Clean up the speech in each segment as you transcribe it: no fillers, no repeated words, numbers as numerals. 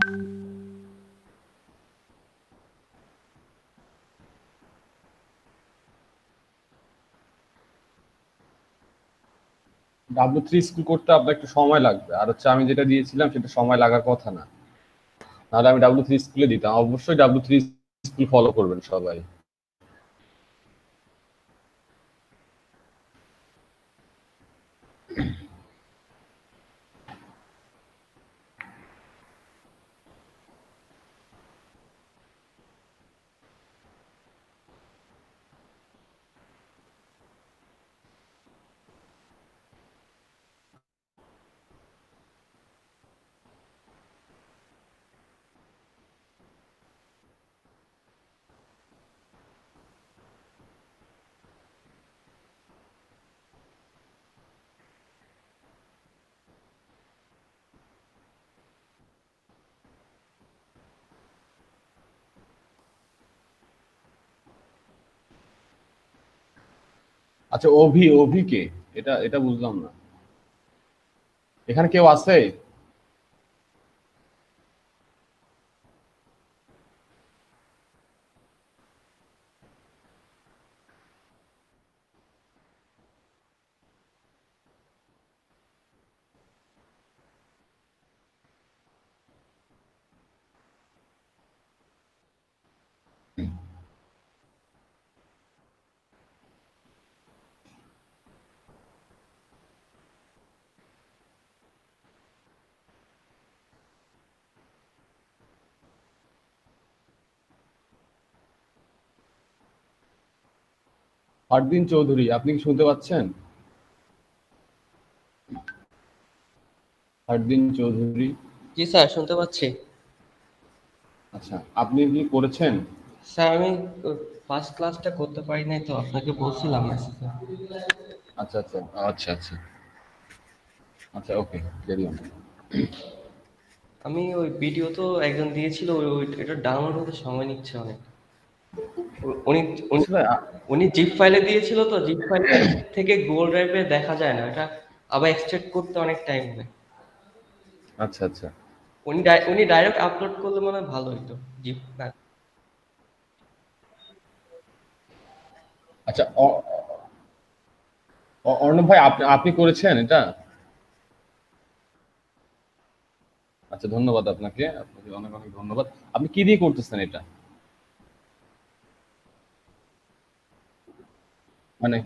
W3 school করতে আপনার একটু সময় লাগবে, আর হচ্ছে আমি যেটা দিয়েছিলাম সেটা সময় লাগার কথা না, নাহলে আমি W3 স্কুলে দিতাম। অবশ্যই W3 স্কুল ফলো করবেন সবাই। আচ্ছা, অভি, অভি কে? এটা এটা বুঝলাম না। এখানে কেউ আছে? ফারদিন চৌধুরী, আপনি কি শুনতে পাচ্ছেন? ফারদিন চৌধুরী। জি স্যার, শুনতে পাচ্ছি। আচ্ছা, আপনি কি করেছেন? স্যার আমি ফার্স্ট ক্লাসটা করতে পারি নাই, তো আপনাকে বলছিলাম মেসেজে। আচ্ছা আচ্ছা আচ্ছা আচ্ছা আচ্ছা, ওকে, ক্যারি অন। আমি ওই ভিডিও তো একজন দিয়েছিল, এটা ডাউনলোড হতে সময় নিচ্ছে অনেক। উনি উনি আসলে উনি জিপ ফাইলে দিয়েছিল, তো জিপ ফাইল থেকে গুগল ড্রাইভে দেখা যায় না, এটা আবার এক্সট্রাক্ট করতে অনেক টাইম নেয়। আচ্ছা আচ্ছা উনি ডাইরেক্ট আপলোড করলে মনে হয় ভালো হতো, জিপ না। আচ্ছা, অর্ণব ভাই, আপনি আপনি করেছেন এটা? আচ্ছা, ধন্যবাদ আপনাকে, আপনাকে অনেক অনেক ধন্যবাদ। আপনি কি দিয়ে করতেছেন এটা? মানে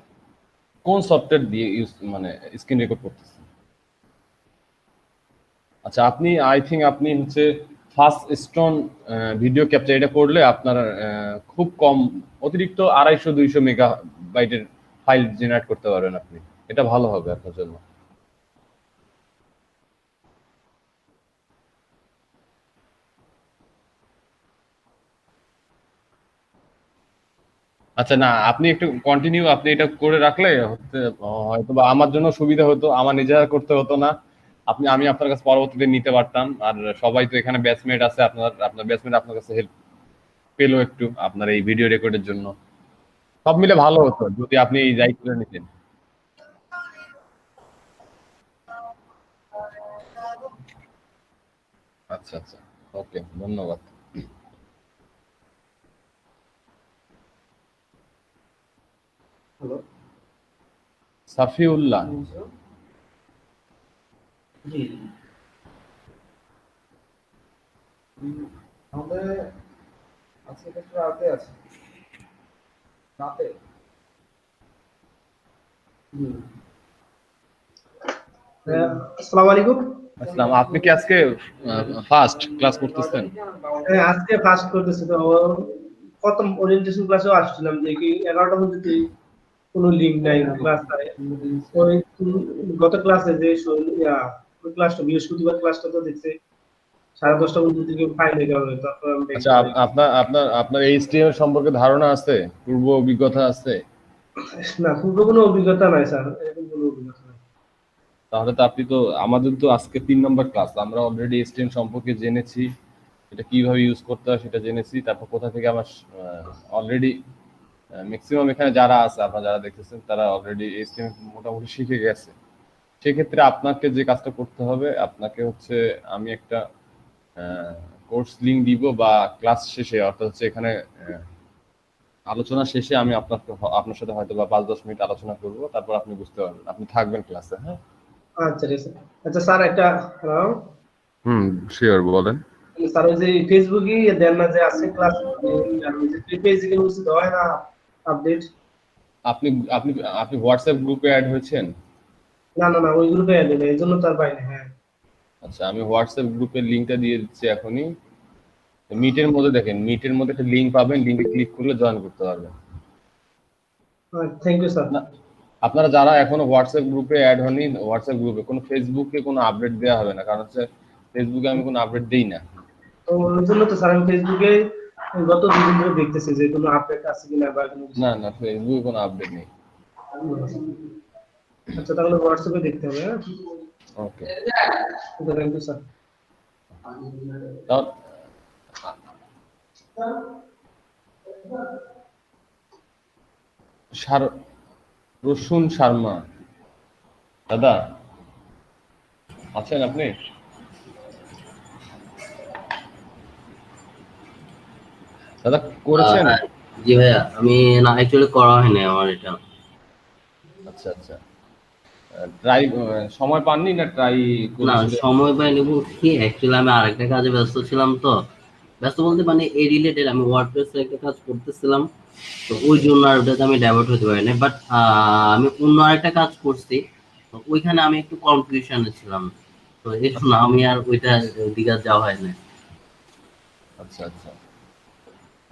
কোন সফটওয়্যার দিয়ে ইউজ, মানে স্ক্রিন রেকর্ড করতেছেন? আচ্ছা, আপনি আই থিঙ্ক আপনি হচ্ছে ফাস্ট স্টোন ভিডিও ক্যাপচার এটা করলে আপনার খুব কম, অতিরিক্ত 250-200 মেগা বাইটের ফাইল জেনারেট করতে পারবেন আপনি। এটা ভালো হবে আপনার জন্য। আচ্ছা, না, আপনি একটু কন্টিনিউ আপনি এটা করে রাখলে হচ্ছে হয়তো বা আমার জন্য সুবিধা হতো, আমার নিজেরা করতে হতো না। আমি আপনার কাছে পরবর্তীতে নিতে পারতাম। আর সবাই তো এখানে ব্যাচমেট আছে, আপনার আপনার ব্যাচমেট আপনার কাছে হেল্প পেলো একটু আপনার এই ভিডিও রেকর্ডের জন্য। সব মিলে ভালো হতো যদি আপনি এই দায়িত্বটা নিতেন। আচ্ছা আচ্ছা, ওকে, ধন্যবাদ। হ্যালো। সাফিউল্লাহ। জি, আমাদের আজকে একটু রাতে আছে। রাতে? হুম। আসসালামু আলাইকুম। আসসালাম, আপনি কি আজকে ফার্স্ট ক্লাস করতেছেন? হ্যাঁ, আজকে ফার্স্ট করতেছি তো। প্রথম ওরিয়েন্টেশন ক্লাসেও আসছিলাম যে কি 11টা পর্যন্ত কোনো লিঙ্ক নাই, ক্লাস নাই। ওই গত ক্লাসে যে ওই ক্লাসটা বৃহস্পতিবার ক্লাসটা তো দেখছি 10:30 পর্যন্ত থেকে ফাইন হয়ে গেল, তারপর আমি ব্যাক আচ্ছা, চলে গেছি। আপনার আপনার আপনার এইচটিএমএল সম্পর্কে ধারণা আছে? পূর্ব অভিজ্ঞতা আছে? না, পূর্ব কোনো অভিজ্ঞতা নাই স্যার, এরকম কোনো অভিজ্ঞতা নাই। তাহলে তো আপনি তো, আমাদের তো আজকে 3 নম্বর ক্লাস, আমরা অলরেডি এইচটিএমএল সম্পর্কে জেনেছি, এটা কিভাবে ইউজ করতে হয় সেটা জেনেছি। তারপর কোথা থেকে আমার অলরেডি ম্যাক্সিমাম এখানে যারা আছে, আপনারা যারা দেখতেছেন তারা অলরেডি এইচটিএমএল মোটামুটি শিখে গেছে। সেক্ষেত্রে আপনাকে যে কাজটা করতে হবে, আপনাকে হচ্ছে আমি একটা কোর্স লিংক দিব বা ক্লাস শেষে, অর্থাৎ হচ্ছে এখানে আলোচনা শেষে আমি আপনার সাথে হয়তো বা 5-10 মিনিট আলোচনা করব, তারপর আপনি বুঝতে পারবেন, আপনি থাকবেন ক্লাসে। হ্যাঁ, আচ্ছা ঠিক আছে। আচ্ছা স্যার একটা, হ্যালো শিওর, বলেন। স্যার, ওই যে ফেসবুকে দেন না যে আছে ক্লাস, ফ্রি পেজ গুলো দেওয়া হয় না আপডেট? আপনি আপনি আপনি হোয়াটসঅ্যাপ গ্রুপে অ্যাড হয়েছেন? না না না, ওই গ্রুপে অ্যাড নেই, এই জন্য তার পাইনি। হ্যাঁ আচ্ছা, আমি হোয়াটসঅ্যাপ গ্রুপের লিংকটা দিয়ে দিচ্ছি এখনই। মিটের মধ্যে দেখেন, মিটের মধ্যে একটা লিংক পাবেন, লিংকে ক্লিক করলে জয়েন করতে পারবেন। Thank you sir. না, আপনারা যারা এখনো হোয়াটসঅ্যাপ গ্রুপে অ্যাড হননি, হোয়াটসঅ্যাপ গ্রুপে কোনো ফেসবুকে কোনো আপডেট দেওয়া হবে না, কারণ হচ্ছে ফেসবুকে আমি কোনো আপডেট দেই না। তো ওই জন্য তো স্যার আমি ফেসবুকে গত 2 দিন ধরে দেখতেছি যে কোনো আপডেট আছে কিনা বা কোনো কিছু। না না, ফেসবুকে কোনো আপডেট নেই। আচ্ছা তাহলে হোয়াটসঅ্যাপে দেখতে হবে। হ্যাঁ, ওকে। Thank you sir. তাও রসুন শর্মা, দাদা আছেন আপনি? দাদা করেছেন? হ্যাঁ, জি ভাইয়া, আমি না অ্যাকচুয়ালি করা হয়নি আমার এটা। আচ্ছা আচ্ছা, ট্রাই সময় পাননি না ট্রাই না, করেছিলেন? সময় পাইনি বলতে কি, অ্যাকচুয়ালি আমি আরেকটা কাজে ব্যস্ত ছিলাম। তো ব্যস্ত বলতে মানে এই রিলেটেড আমি ওয়ার্ডপ্রেসে একটা কাজ করতেছিলাম, তো ওই জন্য আর ওটাতে আমি ডাইভার্ট হতে পারিনি। বাট আমি অন্য আরেকটা কাজ করছি, তো ওইখানে আমি একটু কনফিউশনে ছিলাম, তো এই জন্য আমি আর ওইটা দিকে আর যাওয়া হয় না। আচ্ছা আচ্ছা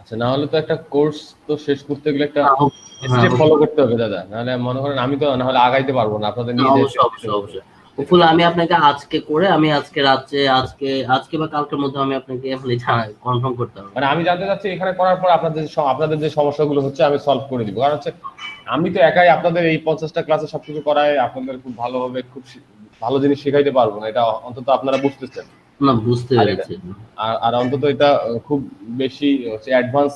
আচ্ছা, না হলে তো একটা কোর্স তো শেষ করতে গেলে একটা হ্যাঁ, স্টেপ ফলো করতে হবে দাদা, নাহলে মনে করেন আমি তো না হলে আগাইতে পারবো না, আপনাদের নিয়ে যেতে অবশ্যই অবশ্যই অবশ্যই ওগুলো আমি আপনাকে আজকে করে, আমি আজকে রাত্রে, আজকে বা কালকের মধ্যে আমি আপনাকে এখনই কনফার্ম করতে পারবো। মানে আমি জানতে চাচ্ছি এখানে করার পর আপনাদের যে সমস্যাগুলো হচ্ছে আমি সলভ করে দিব, কারণ হচ্ছে আমি তো একাই আপনাদের এই 50টা ক্লাসে সবকিছু করায় আপনাদের খুব ভালোভাবে খুব ভালো জিনিস শেখাইতে পারবো না, এটা অন্তত আপনারা বুঝতেছেন। না, বুঝতে আর এটা পেরেছি। আর অন্তত এটা খুব বেশি হচ্ছে অ্যাডভান্স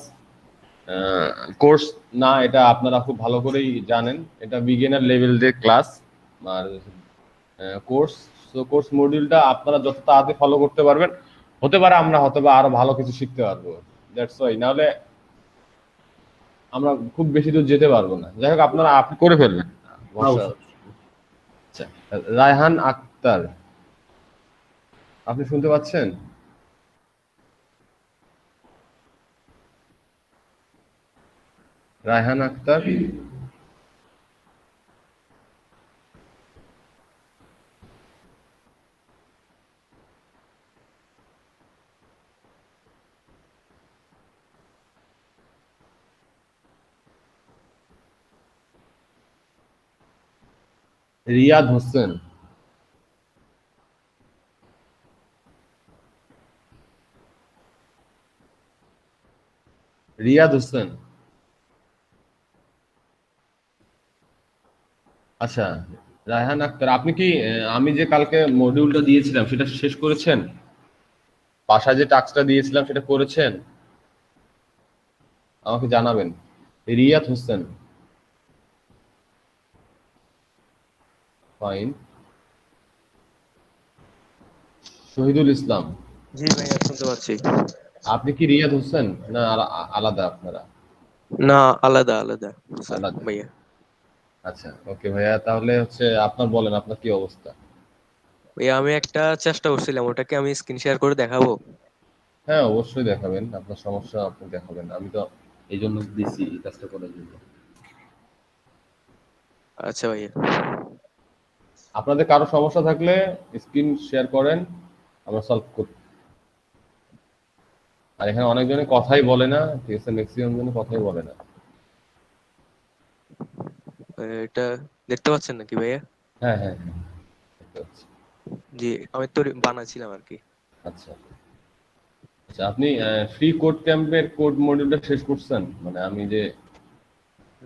কোর্স না, এটা আপনারা খুব ভালো করেই জানেন, এটা বিগিনার লেভেল দিয়ে ক্লাস আর কোর্স। তো কোর্স মডিউলটা আপনারা যত তাড়াতাড়ি ফলো করতে পারবেন, হতে পারে আমরা হয়তো বা আরো ভালো কিছু শিখতে পারবো। দ্যাটস ওয়াই, নাহলে আমরা খুব বেশি দূর যেতে পারবো না। যাই হোক, আপনি করে ফেলবেন, সমস্যা। অবশ্যই। আচ্ছা, রায়হান আক্তার, আপনি শুনতে পাচ্ছেন? রায়হান আক্তার, রিয়াদ হোসেন, রিয়াদ হোসেন। আচ্ছা, রায়হান আক্তার, আপনি কি আমি যে কালকে মডিউলটা দিয়েছিলাম সেটা শেষ করেছেন? বাসায় যে টাস্কটা দিয়েছিলাম সেটা করেছেন? আমাকে জানাবেন। রিয়াদ হোসেন, ফাইন। শহীদুল ইসলাম, জি ভাইয়া, শুনতে পাচ্ছি। আপনি কি রিয়াদ হোসেন না আলাদা আপনারা? না, আলাদা আলাদা স্যার আলাদা। ভাইয়া। আচ্ছা, ওকে ভাইয়া, তাহলে হচ্ছে বলেন আপনার কি অবস্থা? ভাইয়া আমি একটা চেষ্টা করছিলাম, ওটাকে আমি স্ক্রিন শেয়ার করে দেখাবো? হ্যাঁ, অবশ্যই দেখাবেন, আপনার সমস্যা আপনি দেখাবেন, আমি তো এই জন্য দিছি এই কাজটা করার জন্য। আচ্ছা ভাইয়া। আপনাদের কারো সমস্যা থাকলে স্ক্রিন শেয়ার করেন, আমরা সলভ করি। আর এখানে অনেকজনে কথাই বলে না, ঠিক আছে, ম্যাক্সিমাম জনে কথাই বলে না। এটা দেখতে পাচ্ছেন নাকি ভাইয়া? হ্যাঁ হ্যাঁ হ্যাঁ, দেখতে পাচ্ছি। জি, আমি তো বানাচ্ছিলাম আর কি। আচ্ছা আচ্ছা, আপনি ফ্রি কোড ক্যাম্পের কোড মডিউলটা শেষ করছেন? মানে আমি যে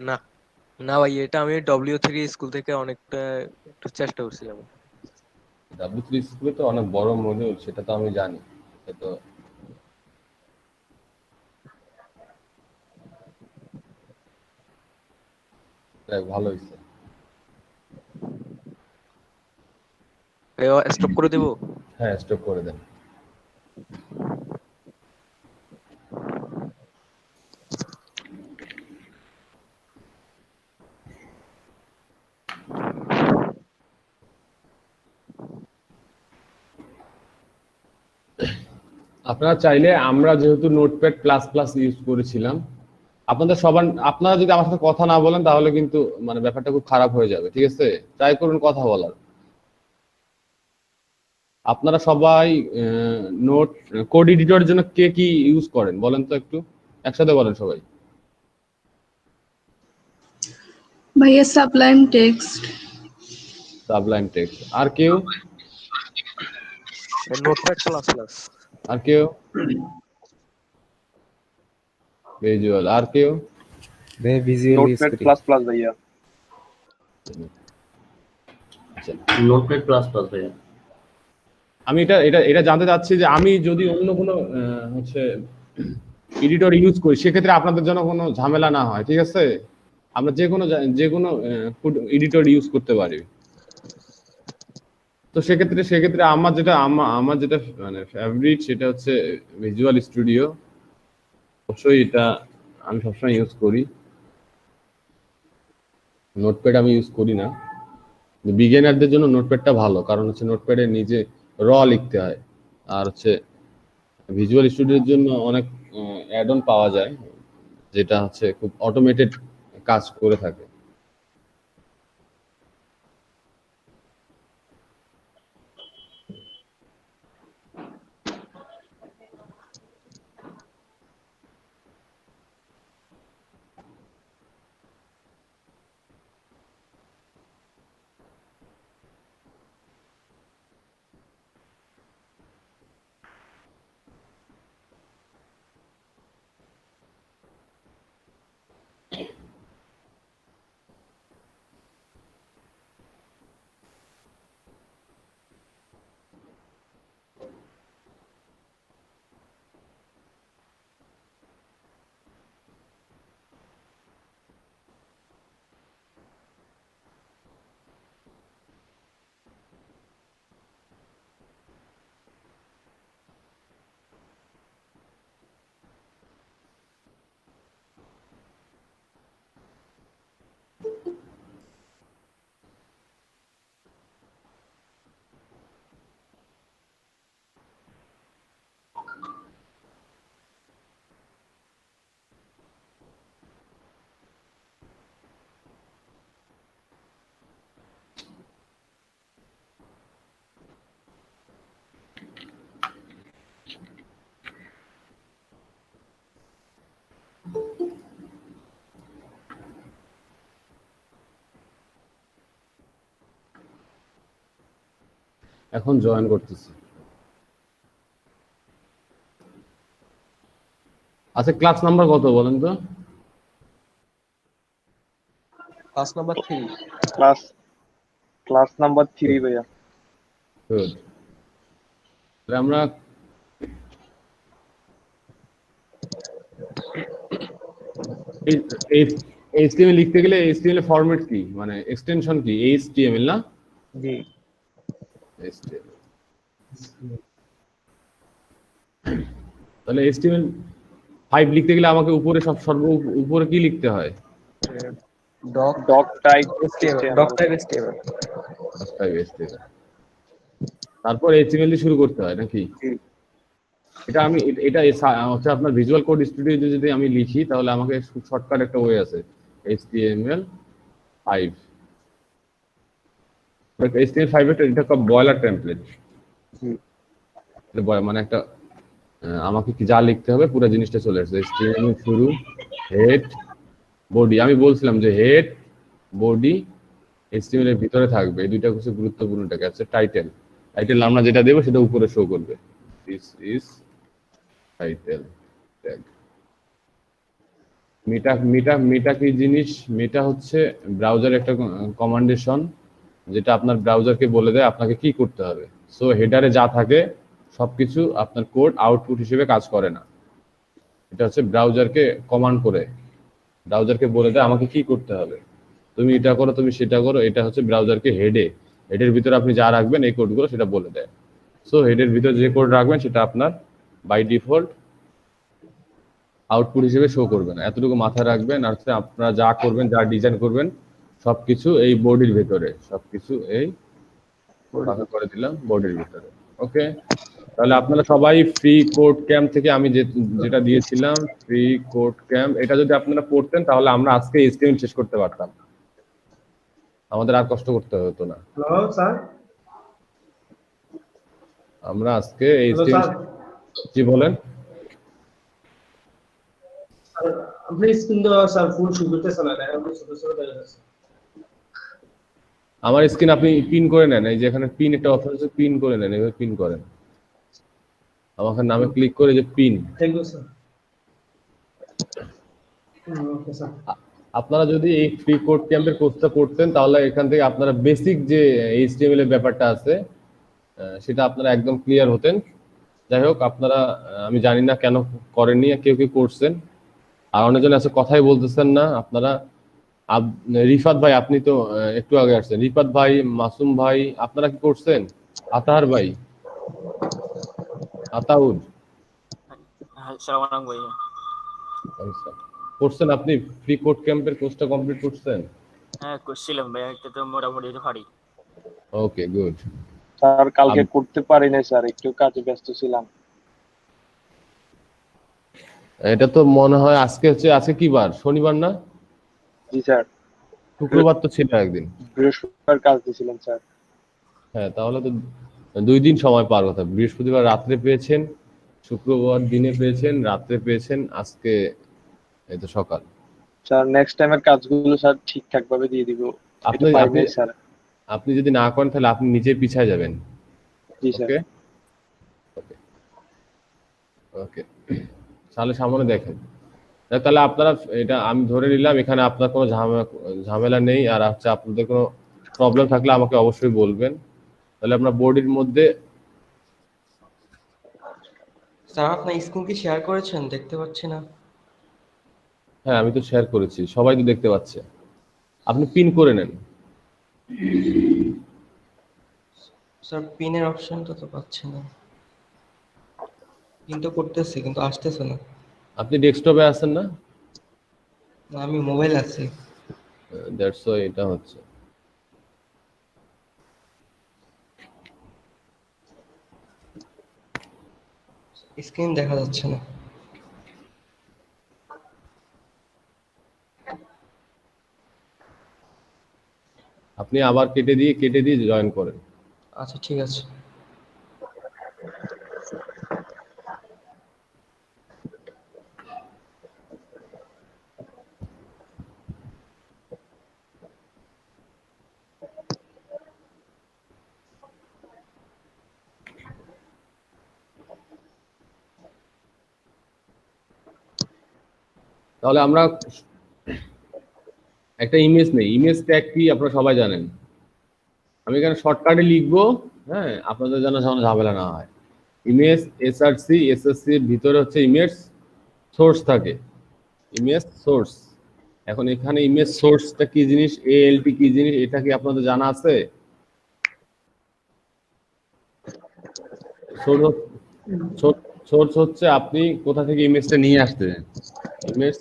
না না ভাইয়া, এটা আমি W3 স্কুল থেকে অনেকটা একটু চেষ্টা করছিলাম। W3 স্কুলে তো অনেক বড় মডিউল, সেটা তো আমি জানি, এটা তো ভালো হয়েছে। ভাইয়া স্টপ করে দেবো? হ্যাঁ, স্টপ করে দেন। আপনারা চাইলে, আমরা যেহেতু নোটপ্যাড প্লাস প্লাস ইউজ করেছিলাম, আপনারা যদি আমার সাথে কথা না বলেন তাহলে কিন্তু মানে ব্যাপারটা খুব খারাপ হয়ে যাবে, ঠিক আছে? ট্রাই করুন কথা বলার। আপনারা সবাই নোট কোড এডিটরের জন্য কে কি ইউজ করেন বলেন তো একটু, একসাথে বলেন সবাই। ভাইয়া সাবলাইম টেক্সট। Sublime Text. আর কেউ? Notepad plus plus. আর কেউ? ভিজুয়াল। আর কেউ? ভিজুয়াল ইউজ নোটপ্যাড করি। প্লাস প্লাস ভাইয়া। আচ্ছা, নোটপ্যাড প্লাস প্লাস ভাইয়া। আমি এটা জানতে চাচ্ছি যে আমি যদি অন্য কোনো হচ্ছে এডিটর ইউজ করি সেক্ষেত্রে আপনাদের জন্য কোনো ঝামেলা না হয়, ঠিক আছে? আমরা যে কোনো এডিটর ইউজ করতে পারি। তো সেক্ষেত্রে আমার যেটা মানে ফেভারিট সেটা হচ্ছে ভিজুয়াল স্টুডিও। অবশ্যই এটা আমি সবসময় ইউজ করি। নোটপ্যাড আমি ইউজ করি না। বিগিনারদের জন্য নোটপ্যাডটা ভালো, কারণ হচ্ছে নোটপ্যাডে নিজে র লিখতে হয়, আর হচ্ছে ভিজুয়াল স্টুডিওর জন্য অনেক অ্যাড অন পাওয়া যায় যেটা হচ্ছে খুব অটোমেটেড কাজ করে থাকে। এখন জয়েন করতেছি। আচ্ছা, ক্লাস নাম্বার কত বলেন তো? Class number 3। ক্লাস নাম্বার 3 ভাইয়া। গুড। আমরা HTML লিখতে গেলে HTML এর ফরম্যাট কি, মানে এক্সটেনশন কি? HTML না? জি। HTML। তাহলে HTML5 লিখতে গেলে আমাকে উপরে উপরে কি লিখতে হয়? Doc type HTML। তারপর HTML দিয়ে শুরু করতে হয় নাকি? এটা হচ্ছে আপনার ভিজুয়াল কোড স্টুডিওতে যদি আমি লিখি তাহলে আমাকে শর্টকাট একটা ওয়ে আছে, HTML5। HTML5 এটা একটা বয়লার টেমপ্লেট। মানে একটা আমাকে কি যা লিখতে হবে পুরো জিনিসটা চলে আসছে। HTML শুরু, হেড, বডি। আমি বলছিলাম যে হেড, বডি HTML এর ভিতরে থাকবে। এই দুইটা হচ্ছে গুরুত্বপূর্ণ টাকা। আছে টাইটেল আমরা যেটা দেবো সেটা উপরে শো করবে। This is title tag. Meta কি জিনিস? মেটা হচ্ছে ব্রাউজার একটা কমান্ডেশন যেটা আপনার ব্রাউজারকে বলে দেয় আপনাকে কি করতে হবে। সো হেডারে যা থাকে সবকিছু আপনার কোড আউটপুট হিসেবে কাজ করে না। এটা হচ্ছে ব্রাউজারকে কমান্ড করে ব্রাউজারকে বলে দেয় আমাকে কি করতে হবে, তুমি এটা করো, তুমি সেটা করো। এটা হচ্ছে ব্রাউজারকে হেডের ভিতরে আপনি যা রাখবেন এই কোডগুলো সেটা বলে দেয়। সো হেডের ভিতরে যে কোড রাখবেন সেটা আপনার বাই ডিফল্ট আউটপুট হিসেবে শো করবে না। এতটুকু মাথায় রাখবেন। আর হচ্ছে আপনারা যা করবেন, যা ডিজাইন করবেন সবকিছু এই বডির ভিতরে, সবকিছু এই করে দিলাম বডির ভিতরে। ওকে। তাহলে আপনারা সবাই ফ্রি কোড ক্যাম্প থেকে আমি যেটা দিয়েছিলাম ফ্রি কোড ক্যাম্প, এটা যদি আপনারা পড়তেন তাহলে আমরা আজকে এসটিএমএল শেষ করতে পারতাম, আমাদের আর কষ্ট করতে হতো না। Hello sir. আমরা আজকে হ্যালো স্যার। জি বলেন। আপনি স্ক্রিন তো স্যার ফুল শো করতেছে না, আপনি ছোট ছোট দেখা যাচ্ছে। আমার স্ক্রিন আপনি পিন করে নেন, এই যে এখানে পিন একটা অপশন আছে, পিন করে নেন, এভাবে পিন করেন, আমার নামে ক্লিক করে যে pin. Thank you sir. Okay sir. আপনারা যদি এই ফ্রি কোড ক্যাম্পের কোর্সটা করতেন তাহলে এখান থেকে আপনারা বেসিক যে এইচটিএমএল এর ব্যাপারটা আছে সেটা আপনারা একদম ক্লিয়ার হতেন। যাই হোক, আপনারা আমি জানি না কেন করেননি, কেউ কেউ করছেন আর অনেকজন আছে কথাই বলতেছেন না। আপনারা রিফাত ভাই, আপনি তো একটু আগে আসছেন, রিফাত ভাই, মাসুম ভাই, আপনারা কি করছেন? আতাহার ভাই, আতাউর, আচ্ছা, করছেন আপনি ফ্রি কোড ক্যাম্পের কোর্সটা কমপ্লিট করছেন? হ্যাঁ করছিলাম ভাই, এটা তো মোটামুটি পারি। Okay good. স্যার কালকে করতে পারি নাই স্যার, একটু কাজে ব্যস্ত ছিলাম। এটা তো মনে হয় আজকে আজকে কি বার? শনিবার না? জি স্যার। শুক্রবার তো ছিল একদিন। বৃহস্পতিবার কাজ দিয়েছিলেন স্যার। হ্যাঁ, তাহলে তো 2 দিন সময় পাওয়ার কথা। বৃহস্পতিবার রাত্রে পেয়েছেন, শুক্রবার দিনে পেয়েছেন, রাত্রে পেয়েছেন, আজকে এই তো সকাল। স্যার নেক্সট টাইমের কাজগুলো স্যার ঠিকঠাক ভাবে দিয়ে দিব। স্যার আপনি যদি না করেন তাহলে আপনি নিজে পিছায় যাবেন। জি স্যার। ওকে ওকে ওকে, তাহলে সামনে দেখেন। তাহলে আপনারা, এটা আমি ধরে নিলাম এখানে আপনার কোনো ঝামেলা নেই, আর হচ্ছে আপনাদের কোনো প্রবলেম থাকলে আমাকে অবশ্যই বলবেন। তাহলে আপনার বোর্ডের মধ্যে স্যার আপনার স্ক্রিন কি শেয়ার করেছেন? দেখতে পাচ্ছি না। হ্যাঁ আমি তো শেয়ার করেছি, সবাই তো দেখতে পাচ্ছে। আপনি পিন করে নেন। স্যার পিনের অপশনটা তো পাচ্ছি না। পিন তো করতেছি কিন্তু আসতেছে না। আপনি ডেস্কটপে আছেন না? না, আমি মোবাইল আছি। দ্যাটস ওয়াই এটা হচ্ছে। স্ক্রিন দেখা যাচ্ছে না। আপনি আবার কেটে দিয়ে জয়েন করেন। আচ্ছা ঠিক আছে। তাহলে আমরা একটা ইমেজ নেই। ইমেজ ট্যাগ কি আপনারা সবাই জানেন। আমি এখানে শর্টকাটে লিখবো, হ্যাঁ, আপনাদের যেন ঝামেলা না হয়। ইমেজ এসআরসি, এসএসসি এর ভিতরে হচ্ছে ইমেজ সোর্স থাকে, ইমেজ সোর্স। এখন এখানে ইমেজ সোর্সটা কি জিনিস, এএলটি কি জিনিস, এটা কি আপনাদের জানা আছে? সোর্স হচ্ছে আপনি কোথা থেকে ইমেজটা নিয়ে আসতে, ইমেজ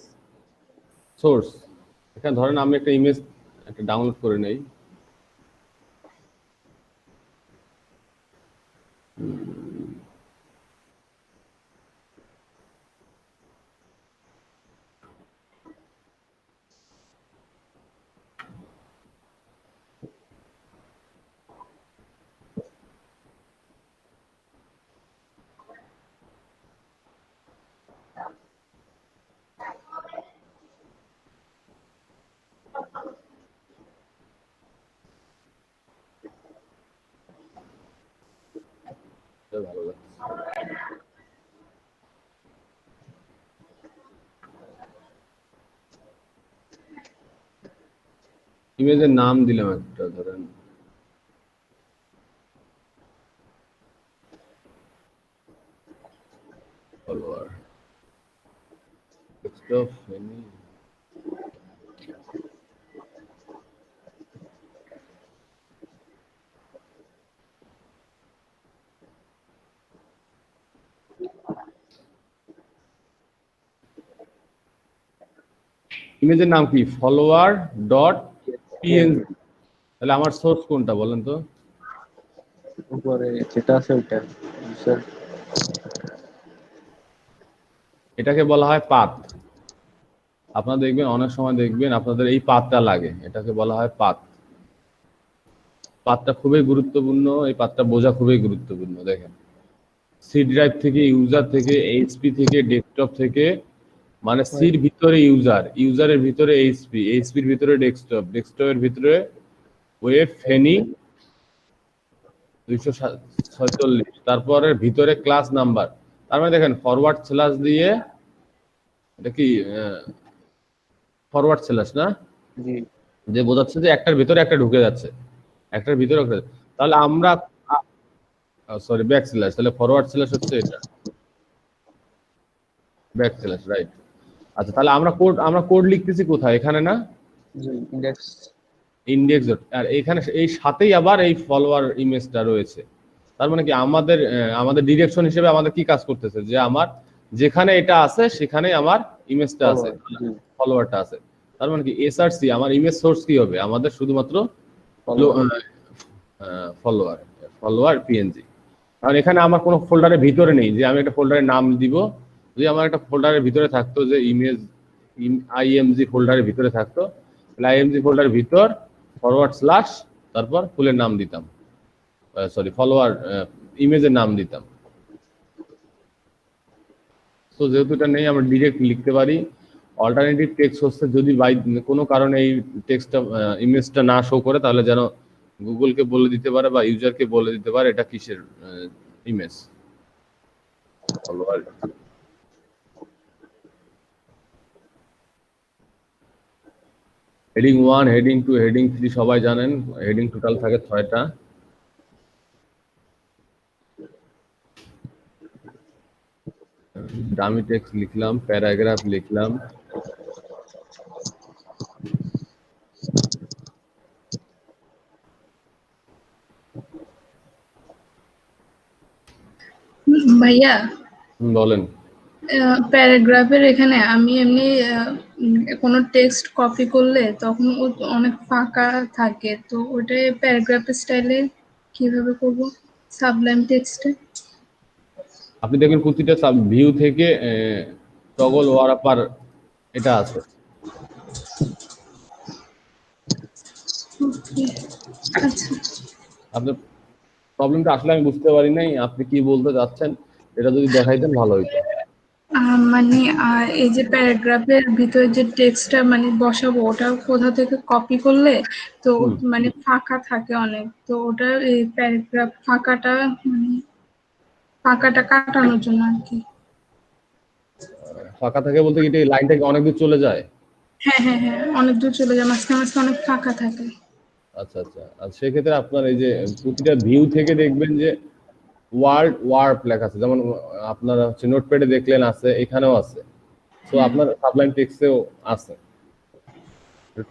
সোর্স। এখানে ধরেন আমি একটা ইমেজ ডাউনলোড করে নেই। ভালো লাগছে। ইমেজের নাম দিলাম একটা, ধরেন ফলোয়ার ডেস্কটপ মেনু। ইমেজের নাম কি? Follower dot PNG. তাহলে আমার সোর্স কোনটা বলেন তো? উপরে যেটা আছে ওইটা স্যার। এটাকে বলা হয় পাথ। আপনারা দেখবেন অনেক সময় দেখবেন আপনাদের এই পাথটা লাগে, এটাকে বলা হয় পাথ। পাথটা খুবই গুরুত্বপূর্ণ, এই পাথটা বোঝা খুবই গুরুত্বপূর্ণ। দেখেন, সি ড্রাইভ থেকে, ইউজার থেকে, এইচপি থেকে, ডেস্কটপ থেকে, মানে সির ভিতরে ইউজার, ইউজারের ভিতরে এইচপি, এইচপির ভিতরে ডেস্কটপ, ডেস্কটপের ভিতরে ওয়েব ফেনি 246, তারপরে ভিতরে ক্লাস নাম্বার। তার মানে দেখেন ফরওয়ার্ড স্ল্যাশ দিয়ে, এটা কি ফরওয়ার্ড স্ল্যাশ না, জি যে বোঝাচ্ছে যে একটার ভিতরে একটা ঢুকে যাচ্ছে, একটার ভিতরে একটা। তাহলে আমরা সরি ব্যাক স্ল্যাশ, তাহলে ফরওয়ার্ড স্ল্যাশ হচ্ছে এটা, ব্যাক স্ল্যাশ, রাইট। আচ্ছা, তাহলে আমরা কোড লিখতেছি কোথায়? এখানে না, জি ইন্ডেক্স। ইন্ডেক্স ডট, আর এখানে এই সাথেই আবার এই ফলোয়ার ইমেজটা রয়েছে। তার মানে কি আমাদের ডিরেকশন হিসেবে আমাদের কি কাজ করতেছে, যে আমার যেখানে এটা আছে সেখানে আমার ইমেজটা আছে, ফলোয়ারটা আছে। তার মানে কি এসআরসি আমার ইমেজ সোর্স কি হবে? আমাদের শুধুমাত্র ফলোয়ার পিএনজি। কারণ এখানে আমার কোনো ফোল্ডারের ভিতরে নেই যে আমি একটা ফোল্ডারের নাম দিব। যদি আমার একটা ফোল্ডারের ভিতরে থাকতো যে ইমেজ আইএমজি ফোল্ডারের ভিতরে থাকতো, তাহলে আইএমজি ফোল্ডারের ভিতর ফরওয়ার্ড স্ল্যাশ তারপর ফুলের নাম দিতাম, সরি ফলোয়ার ইমেজের নাম দিতাম। তো যেহেতু এটা নেই, আমরা ডিরেক্ট লিখতে পারি। অল্টারনেটিভ টেক্সট সোর্সে যদি বাই কোনো কারণে এই টেক্সটটা ইমেজটা না শো করে, তাহলে যেন গুগলকে বলে দিতে পারে বা ইউজারকে বলে দিতে পারে এটা কিসের ইমেজ। হেডিং 1, হেডিং 2, হেডিং 3 সবাই জানেন। হেডিং টোটাল থাকে 6টা। ডামি টেক্সট লিখলাম, প্যারাগ্রাফ লিখলাম, ভাইয়া বলেন। প্যারাগ্রাফের এখানে আমি এমনি কোনো টেক্সট কপি করলে তখন ও অনেক ফাঁকা থাকে, তো ওটা প্যারাগ্রাফের স্টাইলে কিভাবে করব সাবলাইম টেক্সটে? আপনি দেখবেন প্রতিটা ভিউ থেকে টগল ওয়ারাপার এটা আছে। আচ্ছা, আপনার প্রবলেমটা আসলে আমি বুঝতে পারি নাই, আপনি কি বলতে চাচ্ছেন এটা যদি দেখাইতেন ভালো হইতো। মানে এই যে প্যারাগ্রাফের ভিতরে যে টেক্সটটা মানে বসাবো, ওটা কোথা থেকে কপি করলে তো মানে ফাঁকা থাকে অনেক, তো ওটা এই প্যারাগ্রাফ ফাঁকাটা কাটানোর জন্য আর কি। ফাঁকা থাকে বলতে কি এই লাইনটা অনেক দূর চলে যায়? হ্যাঁ হ্যাঁ হ্যাঁ, অনেক দূর চলে যায়, মাঝখানে মাঝখানে অনেক ফাঁকা থাকে। আচ্ছা আচ্ছা, আর সেক্ষেত্রে আপনার এই যে প্রতিটা ভিউ থেকে দেখবেন যে ওয়ার্ড লেখা আছে, যেমন আপনারা হচ্ছে নোটপ্যাডে দেখলেন আছে, এখানেও আছে। তো আপনার সাবলাইম টেক্সটেও আছে।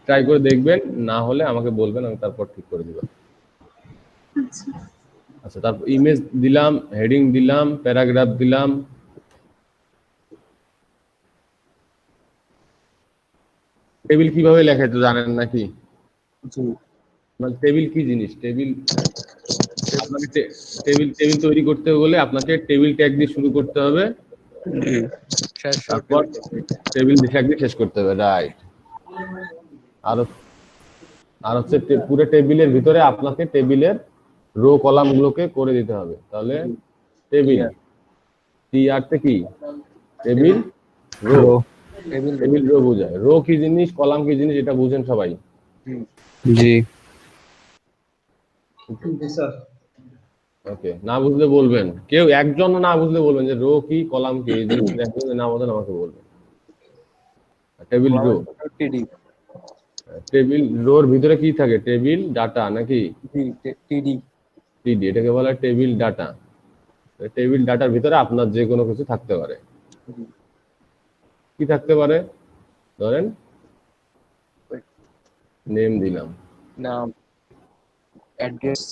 ট্রাই করে দেখবেন, না হলে আমাকে বলবেন, আমি তারপর ঠিক করে দিব। আচ্ছা, তারপর ইমেজ দিলাম, হেডিং দিলাম, প্যারাগ্রাফ দিলাম। টেবিল কিভাবে লেখা তো জানেন নাকি? মানে টেবিল কি জিনিস? টেবিল আপনাকে টেবিল তৈরি করতে হলে আপনাকে টেবিল ট্যাগ দিয়ে শুরু করতে হবে, তারপর টেবিল ট্যাগ দিয়ে শেষ করতে হবে, রাইট। আর হচ্ছে পুরো টেবিলের ভিতরে আপনাকে টেবিলের রো কলাম গুলোকে করে দিতে হবে। তাহলে টেবিল টিআরতে কি টেবিল রো, টেবিল রো বোঝায়। রো কি জিনিস, কলাম কি জিনিস, এটা বুঝেন সবাই? জি স্যার। ওকে, না বুঝলে বলবেন, কেউ একজন না বুঝলে বলবেন যে রো কি কলাম কি, এই জিনিস একজন না বলেন আমাকে বলবেন। টেবিল রো, টেবিল রোর ভিতরে কি থাকে? টেবিল ডাটা নাকি টিডি, এটাকে বলা হয় টেবিল ডাটা। টেবিল ডাটার ভিতরে আপনার যে কোনো কিছু থাকতে পারে। কি থাকতে পারে? ধরেন নেম দিলাম, নাম, অ্যাড্রেস,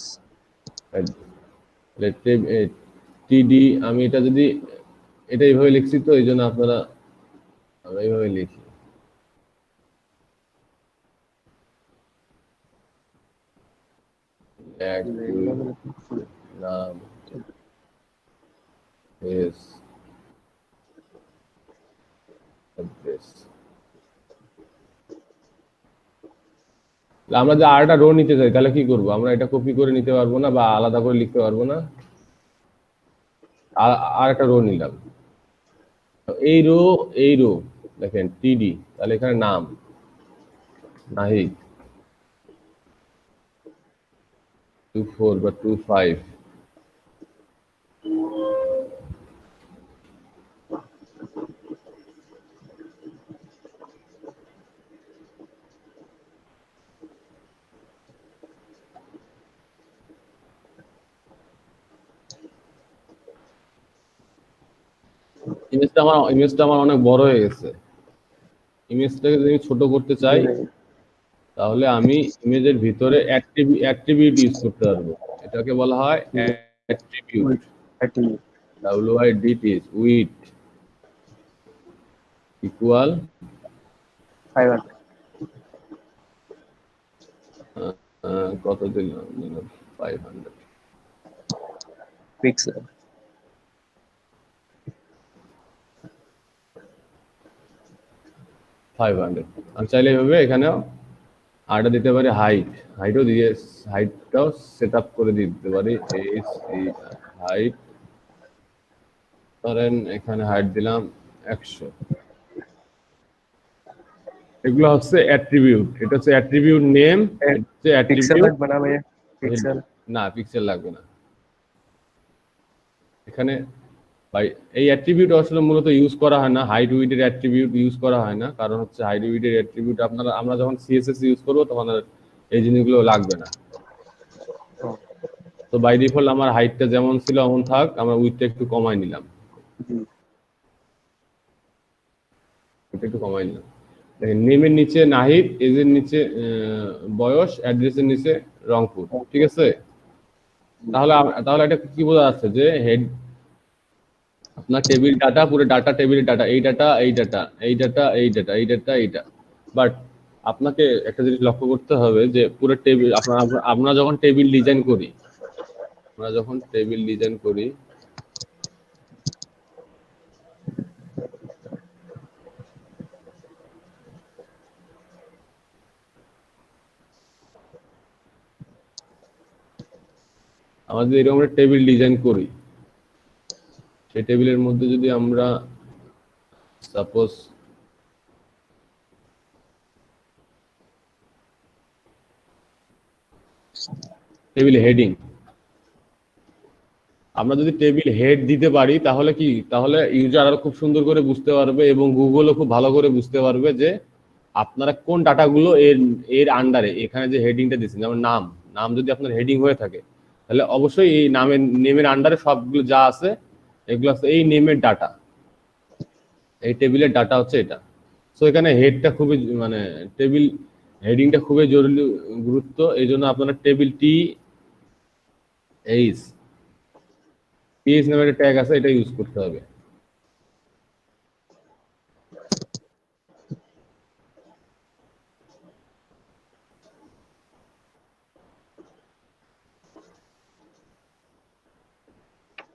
টিডি। আমি এটা যদি এটা এইভাবে লিখছি, তো এই জন্য আপনারা আমরা এইভাবে লিখি। নাম, Yes. Address. আমরা যে আরেকটা রো নিতে চাই তাহলে কি করব? আমরা এটা কপি করে নিতে পারবো না বা আলাদা করে লিখতে পারবো না? আর একটা রো নিলাম, এই রো দেখেন টিডি, তাহলে এখানে নাম নাহিদ 24 বা 25, ইমেজটা আমার অনেক বড় হয়ে গেছে। ইমেজটাকে যদি ছোট করতে চাই তাহলে আমি ইমেজের ভিতরে অ্যাট্রিবিউট ইউজ করতে পারবো। এটাকে বলা হয় অ্যাট্রিবিউট, WIDT, উইথ ইকুয়াল 500 কত দিলাম 500 পিক্সেল। আমি চাইলে এভাবে এখানেও আরটা দিতে পারি, হাইটও দিয়ে হাইটটাও সেট আপ করে দিতে পারি। হাইট ধরেন এখানে হাইট দিলাম 100। এগুলো হচ্ছে অ্যাট্রিবিউট, এটা হচ্ছে অ্যাট্রিবিউট নেম, হচ্ছে অ্যাট্রিবিউট না পিক্সেল লাগবে না এখানে ভাই। এই অ্যাট্রিবিউট আসলে মূলত ইউজ করা হয় না, হাইট উইডের অ্যাট্রিবিউট ইউজ করা হয় না, কারণ হচ্ছে হাইট উইডের অ্যাট্রিবিউট আমরা যখন সিএসএস ইউজ করবো তখন এই জিনিসগুলো লাগবে না। তো বাই ডিফল্ট আমার হাইটটা যেমন ছিল এমন থাক, আমরা উইডটা একটু কমাই নিলাম, দেখেন নেমের নিচে নাহিদ, এজের নিচে বয়স, অ্যাড্রেসের নিচে রংপুর, ঠিক আছে? তাহলে এটা কি বোঝা যাচ্ছে যে হেড আপনার টেবিল ডাটা, পুরো ডাটা টেবিলের ডাটা, এই ডাটা এই ডাটা এই ডাটা এই ডাটা এই ডাটা এইটা। বাট আপনাকে একটা জিনিস লক্ষ্য করতে হবে যে পুরো টেবিল আমরা যখন টেবিল ডিজাইন করি, আমাদের এরকম একটা টেবিল ডিজাইন করি, সেই টেবিলের মধ্যে যদি আমরা সাপোজ টেবিল হেডিং, আমরা যদি টেবিল হেড দিতে পারি তাহলে ইউজার আরো খুব সুন্দর করে বুঝতে পারবে এবং গুগলও খুব ভালো করে বুঝতে পারবে যে আপনারা কোন ডাটাগুলো এর আন্ডারে, এখানে যে হেডিংটা দিচ্ছেন, যেমন নাম যদি আপনার হেডিং হয়ে থাকে তাহলে অবশ্যই এই নেমের আন্ডারে সবগুলো যা আছে এগুলো আছে এই নেমের ডাটা, এই টেবিলের ডাটা হচ্ছে এটা। সো এখানে হেডটা খুবই টেবিল হেডিংটা খুবই জরুরি গুরুত্ব, এই জন্য আপনারা টেবিল টিএইচ নামের একটা ট্যাগ আছে, এটা ইউজ করতে হবে।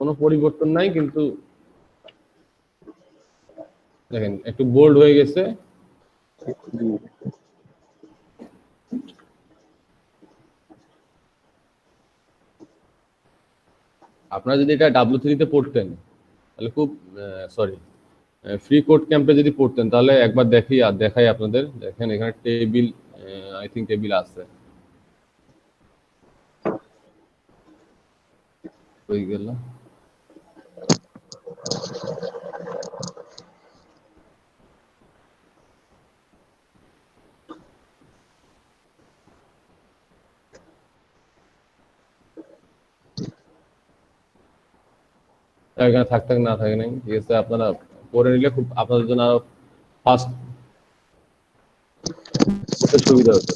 কোনো পরিবর্তন নাই, কিন্তু দেখেন একটু বোল্ড হয়ে গেছে। আপনারা যদি এটা W3 তে পড়তেন তাহলে ফ্রি কোড ক্যাম্পে যদি পড়তেন তাহলে একবার দেখাই আপনাদের। দেখেন এখানে টেবিল, আই থিঙ্ক টেবিল আছে, হয়ে গেল। এখানে থাক না থাকে নাই, ঠিক আছে? আপনারা পড়ে নিলে খুব আপনাদের জন্য আরো ফাস্ট সুবিধা হতো।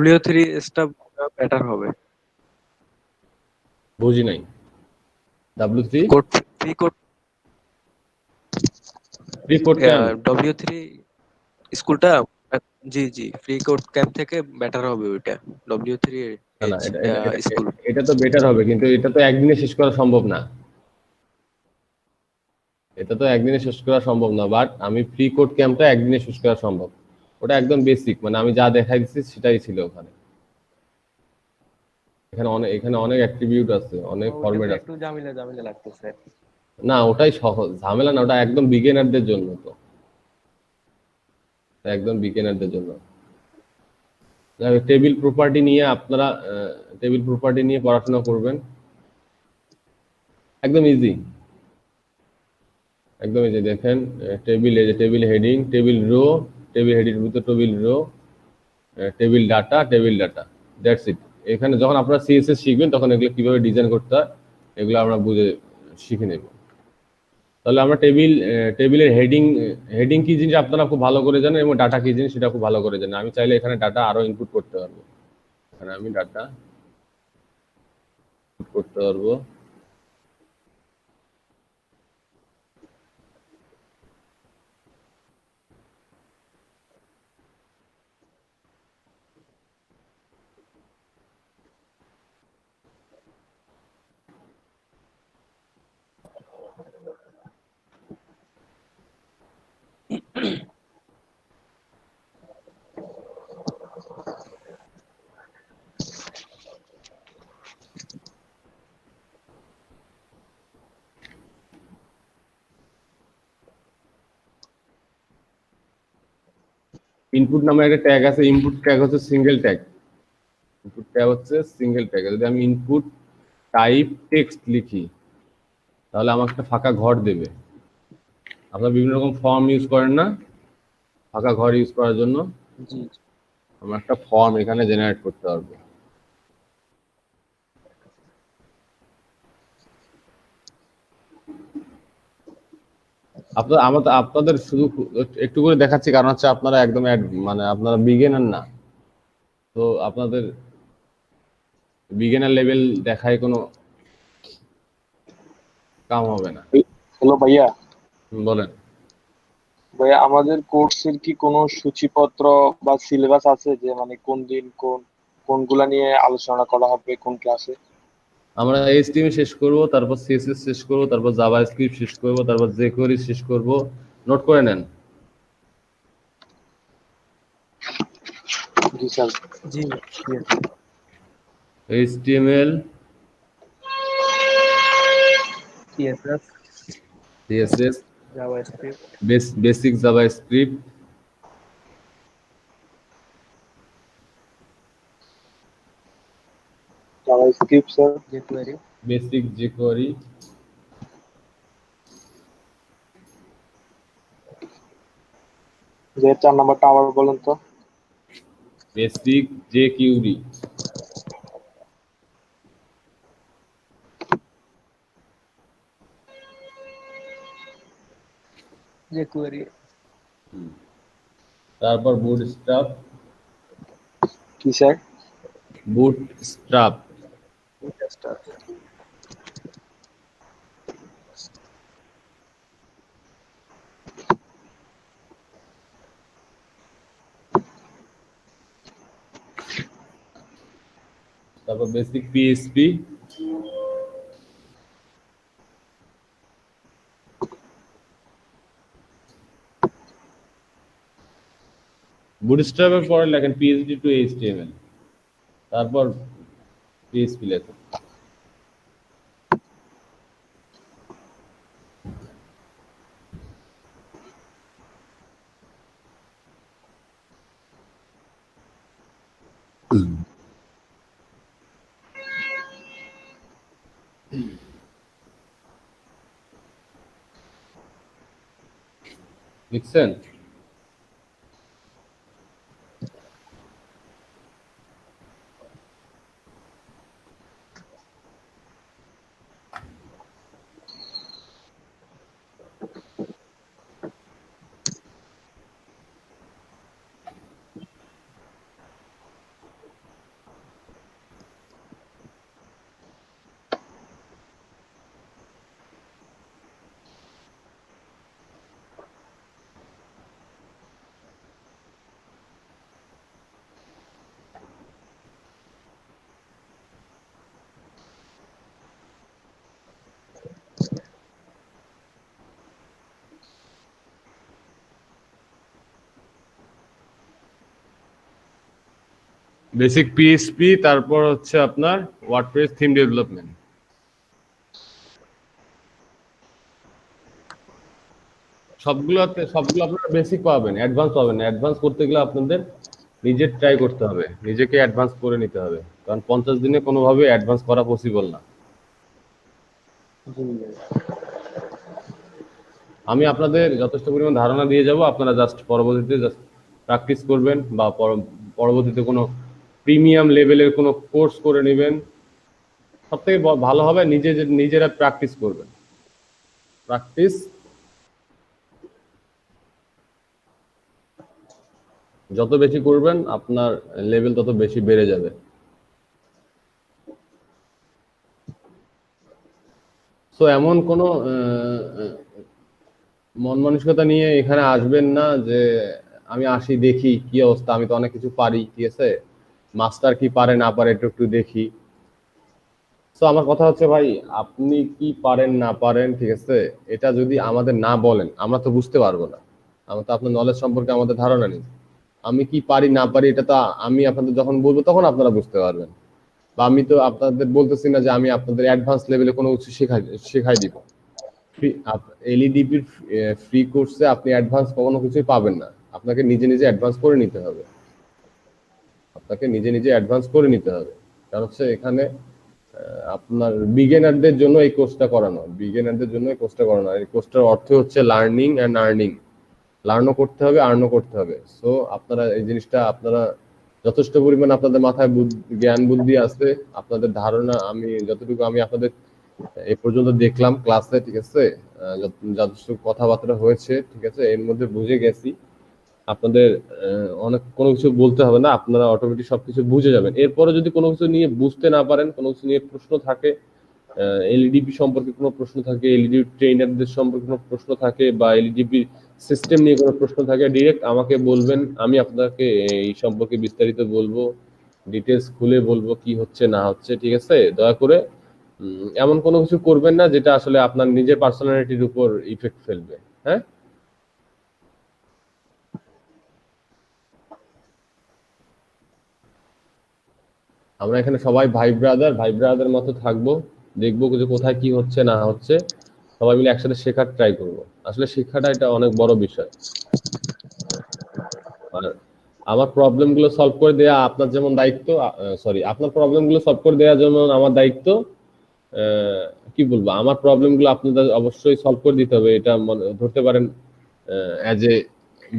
W3 স্টাফ বেটার হবে। বুঝি নাই। W3 code free code camp, W3 স্কুলটা জি জি, ফ্রি কোড ক্যাম্প থেকে বেটার হবে ওইটা, W3 না না, এজ এটা স্কুল। এটা তো বেটার হবে, কিন্তু এটা তো একদিনে শেষ করা সম্ভব না। এটা তো একদিনে শেষ করা সম্ভব না, বাট আমি ফ্রি কোড ক্যাম্পটা একদিনে শেষ করা সম্ভব। ওটা একদম বেসিক, মানে আমি যা দেখাই দিচ্ছি সেটাই ছিল ওখানে। এখানে অনেক অ্যাট্রিবিউট আছে, অনেক ফরম্যাট ওইটাতে আছে। একটু ঝামেলা ঝামেলা লাগতেছে। না ওটাই সহজ, ঝামেলা না, ওটা একদম বিগিনারদের জন্য। তো একদম বিগিনারদের জন্য। টেবিল প্রপার্টি নিয়ে আপনারা টেবিল প্রপার্টি নিয়ে পড়াশোনা করবেন, একদম ইজি, একদম ইজি। দেখেন টেবিল, এই যে table heading, table row, table heading ভিতরে table row, table data, table data, that's it. এখানে যখন আপনারা সিএসএস শিখবেন তখন এগুলো কিভাবে ডিজাইন করতে হয় এগুলো আমরা বুঝে শিখে নেব। তাহলে আমরা টেবিলের হেডিং, হেডিং কি জিনিস আপনারা খুব ভালো করে জানেন, এবং ডাটা কি জিনিস সেটা খুব ভালো করে জানেন। আমি চাইলে এখানে ডাটা আরো ইনপুট করতে পারবো, এখানে আমি ডাটা করতে পারবো। ইনপুট নামে একটা ট্যাগ আছে, ইনপুট ট্যাগ হচ্ছে সিঙ্গেল ট্যাগ, ইনপুট ট্যাগ হচ্ছে সিঙ্গেল ট্যাগ। যদি আমি ইনপুট টাইপ টেক্সট লিখি তাহলে আমাকে একটা ফাঁকা ঘর দেবে। আপনারা বিভিন্ন রকম ফর্ম ইউজ করেন না ফাঁকা ঘর ইউজ করার জন্য, জি আমরা একটা ফর্ম এখানে জেনারেট করতে পারবো। আপনাদের শুধু একটু করে দেখাচ্ছি, কারণ হচ্ছে আপনারা একদম মানে আপনারা বিগিনার না, তো আপনাদের বিগিনার লেভেল দেখায় কোনো কাম হবে না। হ্যালো ভাইয়া, বলেন। ভাইয়া আমাদের কোর্সের কি কোনো সূচিপত্র বা সিলেবাস আছে, যে মানে কোন দিন কোনগুলা নিয়ে আলোচনা করা হবে কোন ক্লাসে? আমরা এইচটিএমএল শেষ করব, তারপর সিএসএস শেষ করব, তারপর জাভাস্ক্রিপ্ট শেষ করব, তারপর জেকোয়েরি শেষ করব। নোট করে নেন। জি স্যার। জি HTML, CSS CSS, JavaScript basic JavaScript, JavaScript sir, jQuery basic jQuery, যে 4 নাম্বারটা আবার বলেন তো। বেসিক জেকিউরি, jQuery তারপর বুটস্ট্র্যাপ, কি স্যার? বুটস্ট্র্যাপ, Bootstrap তারপর বেসিক পিএইচপি, বুটস্ট্র্যাপের পরে লেখেন পিএইচডি টু এইচটিএমএল, তারপর পিএইচপি লেখেন। লিখছেন? বেসিক পিএইচপি, তারপর হচ্ছে আপনার ওয়ার্ডপ্রেস থিম ডেভেলপমেন্ট। সবগুলো আপনারা বেসিক পাবেন, অ্যাডভান্স পাবেন না। অ্যাডভান্স করতে গেলে আপনাদের নিজের ট্রাই করতে হবে, নিজেকে অ্যাডভান্স করে নিতে হবে, কারণ 50 দিনে কোনোভাবে অ্যাডভান্স করা পসিবল না। আমি আপনাদের যথেষ্ট পরিমাণ ধারণা দিয়ে যাব, আপনারা জাস্ট পরবর্তীতে জাস্ট প্র্যাকটিস করবেন বা পরবর্তীতে কোনো প্রিমিয়াম লেভেলের কোনো কোর্স করে নেবেন। সবথেকে ভালো হবে নিজেরা প্র্যাকটিস করবেন। প্র্যাকটিস যত বেশি করবেন আপনার লেভেল তত বেশি বেড়ে যাবে। সো এমন কোনো মন মানসিকতা নিয়ে এখানে আসবেন না যে আমি আসি দেখি কি অবস্থা, আমি তো অনেক কিছু পারি, ঠিক আছে, মাস্টার কি পারে না পারে একটু একটু দেখি। সো আমার কথা হচ্ছে ভাই, আপনি কি পারেন না পারেন, ঠিক আছে, এটা যদি আমাদের না বলেন আমরা তো বুঝতে পারবো না। আমরা তো আপনার নলেজ সম্পর্কে আমাদের ধারণা নেই। আমি কি পারি না পারি এটা তো আমি আপনাদের যখন বলবো তখন আপনারা বুঝতে পারবেন। বা আমি তো আপনাদের বলতেছি না যে আমি আপনাদের অ্যাডভান্স লেভেলে কোনো কিছু শেখাই দিব। এলইডিপির ফ্রি কোর্সে আপনি অ্যাডভান্স কোনো কিছুই পাবেন না। আপনাকে নিজে নিজে অ্যাডভান্স করে নিতে হবে। কারণ হচ্ছে এখানে আপনার বিগিনারদের জন্য এই কোর্সটা করানো, এই কোর্সটার অর্থ হচ্ছে লার্নিং অ্যান্ড আর্নিং। লার্নও করতে হবে, আর্নও করতে হবে। সো আপনারা এই জিনিসটা আপনারা যথেষ্ট পরিমাণ আপনাদের মাথায় জ্ঞান বুদ্ধি আছে, আপনাদের ধারণা, আমি যতটুকু আমি আপনাদের এই পর্যন্ত দেখলাম ক্লাসে, ঠিক আছে, যথেষ্ট কথাবার্তা হয়েছে, ঠিক আছে, এর মধ্যে বুঝে গেছি আপনাদের অনেক কোনো কিছু বলতে হবে না, আপনারা অটোমেটিক সবকিছু বুঝে যাবেন। এরপরে যদি কোনো কিছু নিয়ে বুঝতে না পারেন, কোনো কিছু নিয়ে প্রশ্ন থাকে, এলইডিপি সম্পর্কে কোনো প্রশ্ন থাকে, এলইডি ট্রেনারদের সম্পর্কে কোনো প্রশ্ন থাকে, বা এলইডিপি সিস্টেম নিয়ে কোনো প্রশ্ন থাকে, ডিরেক্ট আমাকে বলবেন, আমি আপনাকে এই সম্পর্কে বিস্তারিত বলবো, ডিটেলস খুলে বলবো কি হচ্ছে না হচ্ছে, ঠিক আছে। দয়া করে এমন কোনো কিছু করবেন না যেটা আসলে আপনার নিজের পার্সোনালিটির উপর ইফেক্ট ফেলবে। হ্যাঁ, আমরা এখানে সবাই ভাই ব্রাদার মতো থাকবো, দেখবো যে কোথায় কি হচ্ছে না হচ্ছে, সবাই মিলে একসাথে শেখার ট্রাই করবো। আসলে শিক্ষাটা এটা অনেক বড় বিষয়। আর আমার প্রবলেম গুলো সলভ করে দেয়া আপনার যেমন দায়িত্ব, আপনার প্রবলেম গুলো সলভ করে দেওয়া যেমন আমার দায়িত্ব, কি বলবো, আমার প্রবলেম গুলো আপনাদের অবশ্যই সলভ করে দিতে হবে, এটা ধরতে পারেন অ্যাজ এ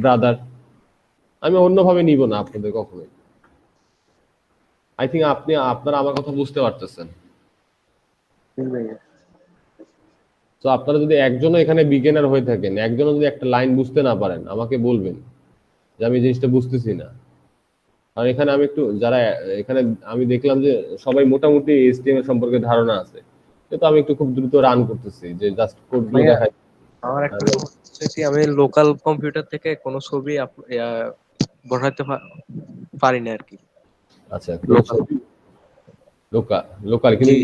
ব্রাদার। আমি অন্যভাবে নিব না আপনাদের কখনোই। আই থিঙ্ক আপনারা আমার কথা বুঝতে পারতেছেন। তো আপনারা যদি একজনও এখানে বিগিনার হয়ে থাকেন, একজনও যদি একটা লাইন বুঝতে না পারেন, আমাকে বলবেন যে আমি জিনিসটা বুঝতেছি না। আর এখানে আমি একটু যারা এখানে আমি দেখলাম যে সবাই মোটামুটি এইচটিএমএল সম্পর্কে ধারণা আছে, কিন্তু আমি একটু খুব দ্রুত রান করতেছি যে জাস্ট কোডগুলো ভাইয়া, দেখাই। আমার একটা সমস্যা হচ্ছে কি, আমি লোকাল কম্পিউটার থেকে কোনো ছবি বসাতে পারি না আর কি। আচ্ছা, কোন লোকাল, ছবি? লোকাল লোকাল জি কিন্তু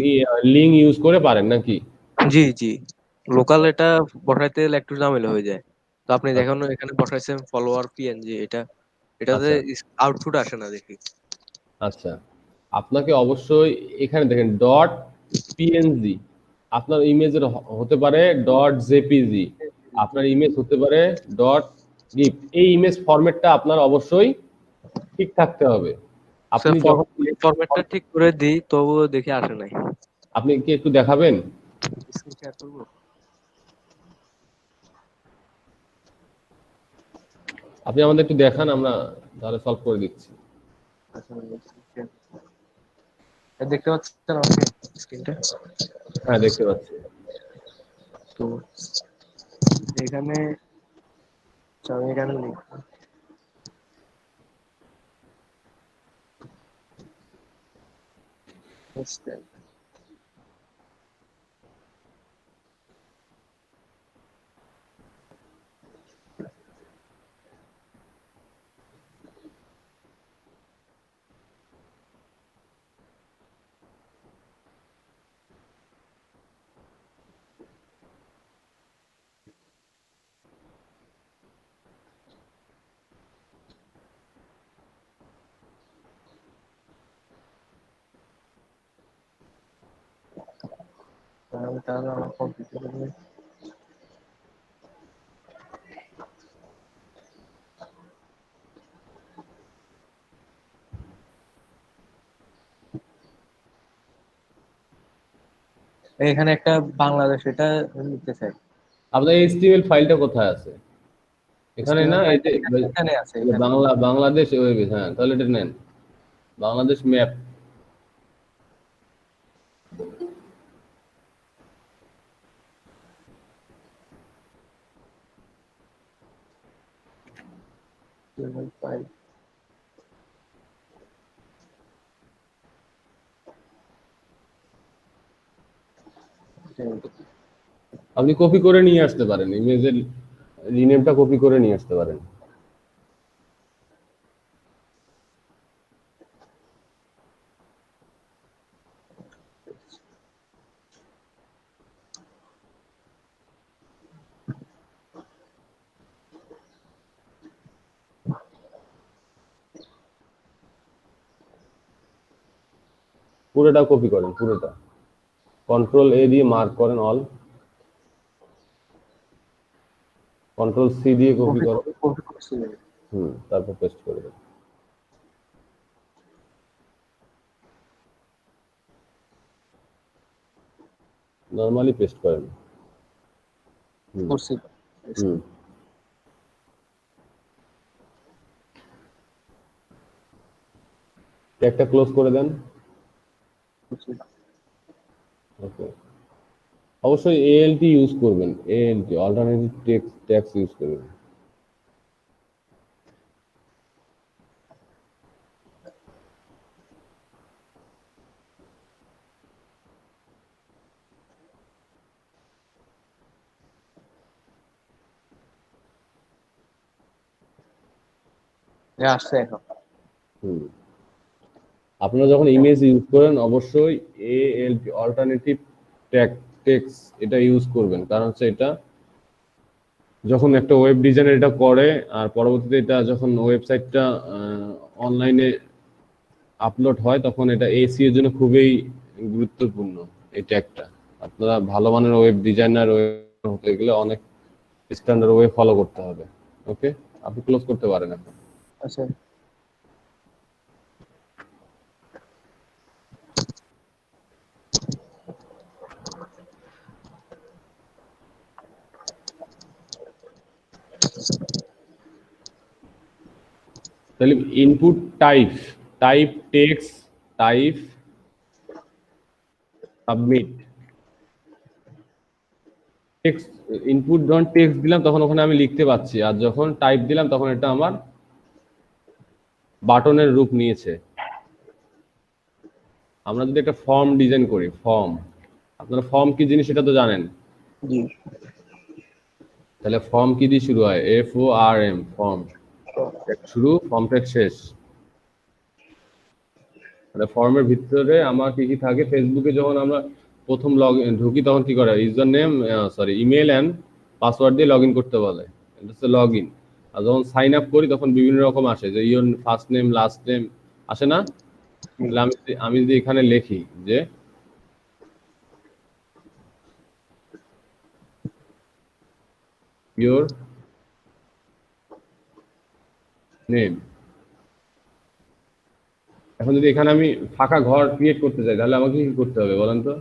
লিঙ্ক ইউজ করে পারেন নাকি? জি জি, লোকাল এটা বসাইতে গেলে একটু ঝামেলা হয়ে যায়। তো আপনি আচ্ছা দেখুন এখানে বসাইছেন ফলোয়ার পিএনজি, এটাতে আচ্ছা আউটপুট আসে না দেখি। আচ্ছা, আপনাকে অবশ্যই এখানে দেখেন ডট পিএনজি, আপনার ইমেজের হতে পারে ডট জেপিজি, আপনার ইমেজ হতে পারে ডট গিফ। এই ইমেজ ফরম্যাটটা আপনার অবশ্যই ঠিক থাকতে হবে। আপনি যখন ফরম্যাটটা ঠিক করে দিই তবুও দেখি আসে নাই। আপনি কি একটু দেখাবেন? স্ক্রিন শেয়ার করবো? আপনি আমাদের একটু দেখান, আমরা তাহলে সলভ করে দিচ্ছি। আচ্ছা, দেখতে পাচ্ছেন আমাকে স্ক্রিনটা? হ্যাঁ, দেখতে পাচ্ছি। তো এখানে আমি এখানে লিখবো hostel। আমি তাহলে আমার কম্পিউটারে এখানে একটা বাংলাদেশ এটা নিতে চাই। আপনার HTML ফাইলটা কোথায় আছে? এখানে না, এই যে এখানে আছে, এখানে। বাংলাদেশ ওয়েবে, হ্যাঁ তাহলে এটা নেন, বাংলাদেশ ম্যাপ। ফাইল আপনি কপি করে নিয়ে আসতে পারেন, ইমেজের রিনেমটা কপি করে নিয়ে আসতে পারেন। পুরোটা কপি করেন, পুরোটা কন্ট্রোল A দিয়ে মার্ক করেন অল, কন্ট্রোল C দিয়ে কপি করেন, তারপর পেস্ট করে দেন। নরমালি পেস্ট করেন। করছি। ট্যাগটা ক্লোজ করে দেন। ওকে, অবশ্যই ALT ইউজ করবেন, ALT alternative text tags use করবেন। আসছে এখন। আপনারা যখন ইমেজ ইউজ করেন অবশ্যই ALT অল্টারনেটিভ টেক্সট এটা ইউজ করবেন, কারণ হচ্ছে এটা যখন একটা ওয়েব ডিজাইনার এটা করে আর পরবর্তীতে এটা যখন ওয়েবসাইটটা অনলাইনে আপলোড হয় তখন এটা SEO এর জন্য খুবই গুরুত্বপূর্ণ এই ট্যাগটা। আপনারা ভালো মানের ওয়েব ডিজাইনার হতে গেলে অনেক স্ট্যান্ডার্ড ওয়ে ফলো করতে হবে। ওকে, আপনি ক্লোজ করতে পারেন এখন। আচ্ছা, তাহলে input type text type submit. Text input যখন টেক্সট দিলাম তখন ওখানে আমি লিখতে পাচ্ছি, আর যখন টাইপ দিলাম তখন এটা আমার বাটনের রূপ নিয়েছে। আমরা যদি একটা ফর্ম ডিজাইন করি, ফর্ম, আপনারা ফর্ম কি জিনিস এটা তো জানেন। জি। তাহলে ফর্ম কি দিয়ে শুরু হয়? FORM, ফর্ম শুরু, ফর্ম ট্যাগ শেষ। তাহলে ফর্মের ভিতরে আমার কি কি থাকে? ফেসবুকে যখন আমরা প্রথম ঢুকি তখন কি করে? User name email and password দিয়ে লগ ইন করতে বলে, এটা হচ্ছে লগ ইন। আর যখন সাইন আপ করি তখন বিভিন্ন রকম আসে, যে your first name last name আসে না? আমি যদি এখানে লিখি যে ইওর নেম, এখন যদি এখানে আমি ফাঁকা ঘর ক্রিয়েট করতে চাই তাহলে আমাকে কি করতে হবে বলেন তো?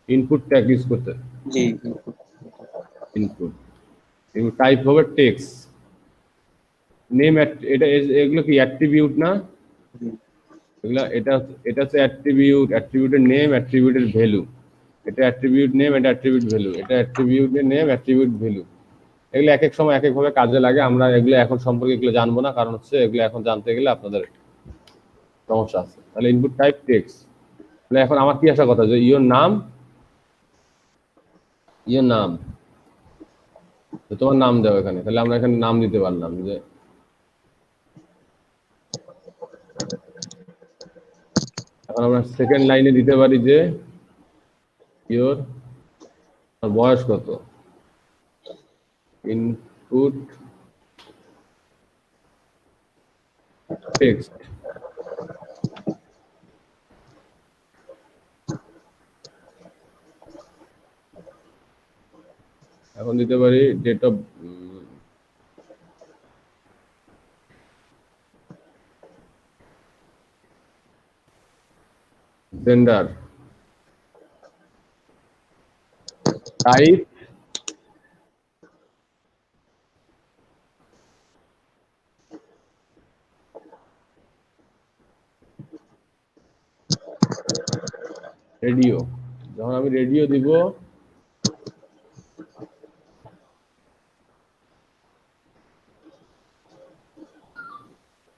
ইনপুট ট্যাগ ইউজ করতে। জি, ইনপুট টাইপ হবে টেক্সট, নেম, এটা এগুলো কি অ্যাট্রিবিউট না? এগুলা এটা হচ্ছে অ্যাট্রিবিউটের নেম, অ্যাট্রিবিউটের ভ্যালু। এটা অ্যাট্রিবিউট নেম, এটা অ্যাট্রিবিউট ভ্যালু, এটা অ্যাট্রিবিউটের নেম, অ্যাট্রিবিউট ভ্যালু। এগুলো এক এক সময় এক এক ভাবে কাজে লাগে। আমরা এগুলো এখন সম্পর্কে এগুলো জানবো না, কারণ হচ্ছে এগুলো এখন জানতে গেলে আপনাদের সমস্যা আছে। তাহলে ইনপুট টাইপ টেক্সট, তাহলে এখন আমার কি আসা কথা যে ইওর নাম, তোমার নাম দাও এখানে। তাহলে আমরা এখানে নাম দিতে পারলাম যে এখন আমরা সেকেন্ড লাইনে দিতে পারি যে ইওর বয়স কত, ইনপুট টেক্সট এখন দিতে পারি date of gender, type, radio. যখন আমি রেডিও দিব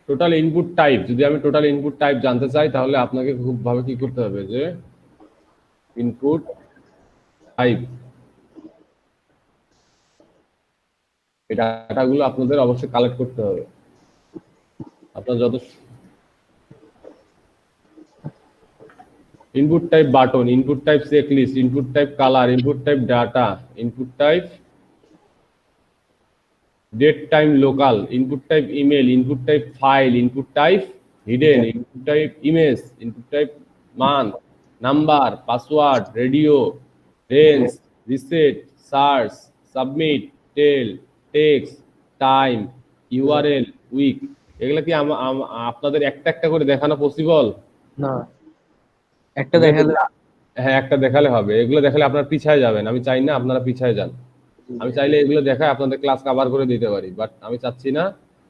টোটাল ইনপুট টাইপ, যদি আমি টোটাল ইনপুট টাইপ জানতে চাই তাহলে আপনাকে খুব ভাবে কি করতে হবে যে ইনপুট টাইপ, এই ডাটাগুলো আপনাদের অবশ্যই কালেক্ট করতে হবে। আপনার যত input type button, input type check list, input type colour, input type data, input type date time local, input type email, input type file, input type hidden, input type image, input type month, number, password, radio, range, reset, search, submit, tel, text, time, URL, week. এগুলা কি আপনাদের একটা একটা করে দেখানো possible? না, একটা দেখালে হ্যাঁ, একটা দেখালে হবে। এগুলো দেখালে আপনারা পিছায় যাবেন, আমি চাই না আপনারা পিছায় যান। আমি চাইলে এগুলো দেখায় আপনাদের ক্লাস কভার করে দিতে পারি, বাট আমি চাচ্ছি না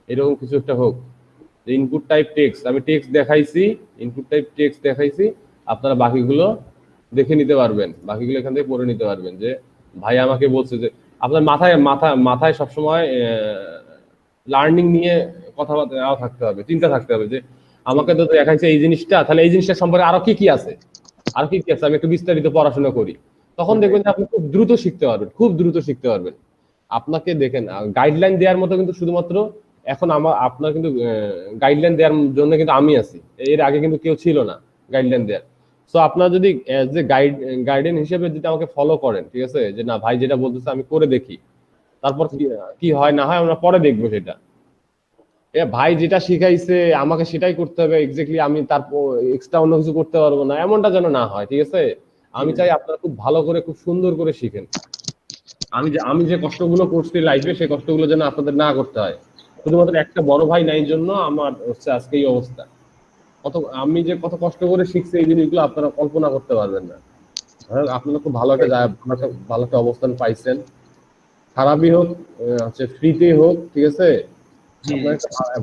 এরকম কিছু একটা হোক। ইনপুট টাইপ টেক্সট, আমি টেক্সট দেখাইছি, ইনপুট টাইপ টেক্সট দেখাইছি, আপনারা বাকিগুলো দেখে নিতে পারবেন, বাকিগুলো এখান থেকে পড়ে নিতে পারবেন। যে ভাই আমাকে বলছে যে আপনার মাথায় সবসময় লার্নিং নিয়ে কথাবার্তা থাকতে হবে, চিন্তা থাকতে হবে যে আমাকে তো দেখাইছে এই জিনিসটা, তাহলে এই জিনিসটা সম্পর্কে আরো কি কি আছে, আর কি কি আছে, আমি একটু বিস্তারিত পড়াশোনা করি। তখন দেখবেন যে আপনি খুব দ্রুত শিখতে পারবেন, খুব দ্রুত শিখতে পারবেন। আপনাকে দেখেন গাইডলাইন দেওয়ার মতো কিন্তু শুধুমাত্র এখন আপনার কিন্তু গাইডলাইন দেওয়ার জন্য কিন্তু আমি আছি, এর আগে কিন্তু কেউ ছিল না গাইডলাইন দেওয়ার। সো আপনারা যদি যে গাইডেন হিসেবে যদি আমাকে ফলো করেন, ঠিক আছে, যে না ভাই যেটা বলতেছে আমি করে দেখি, তারপর কি হয় না হয় আমরা পরে দেখবো সেটা। ভাই যেটা শিখাইছে আমাকে সেটাই করতে হবে এক্স্যাক্টলি, আমি তারপর এক্সট্রা অন্য কিছু করতে পারবো না, এমনটা যেন না হয়, ঠিক আছে। আমি চাই আপনারা খুব ভালো করে, খুব সুন্দর করে শিখেন। আমি যে কষ্টগুলো করছি লাইফে, সেই কষ্টগুলো যেন আপনাদের না করতে হয়। শুধুমাত্র একটা বড় ভাই নাই জন্য আমার হচ্ছে আজকে এই অবস্থা। আমি যে কত কষ্ট করে শিখছি এই জিনিসগুলো আপনারা কল্পনা করতে পারবেন না। আপনারা খুব ভালো একটা ভালো একটা অবস্থান পাইছেন, খারাপই হোক হচ্ছে ফ্রিতে হোক, ঠিক আছে,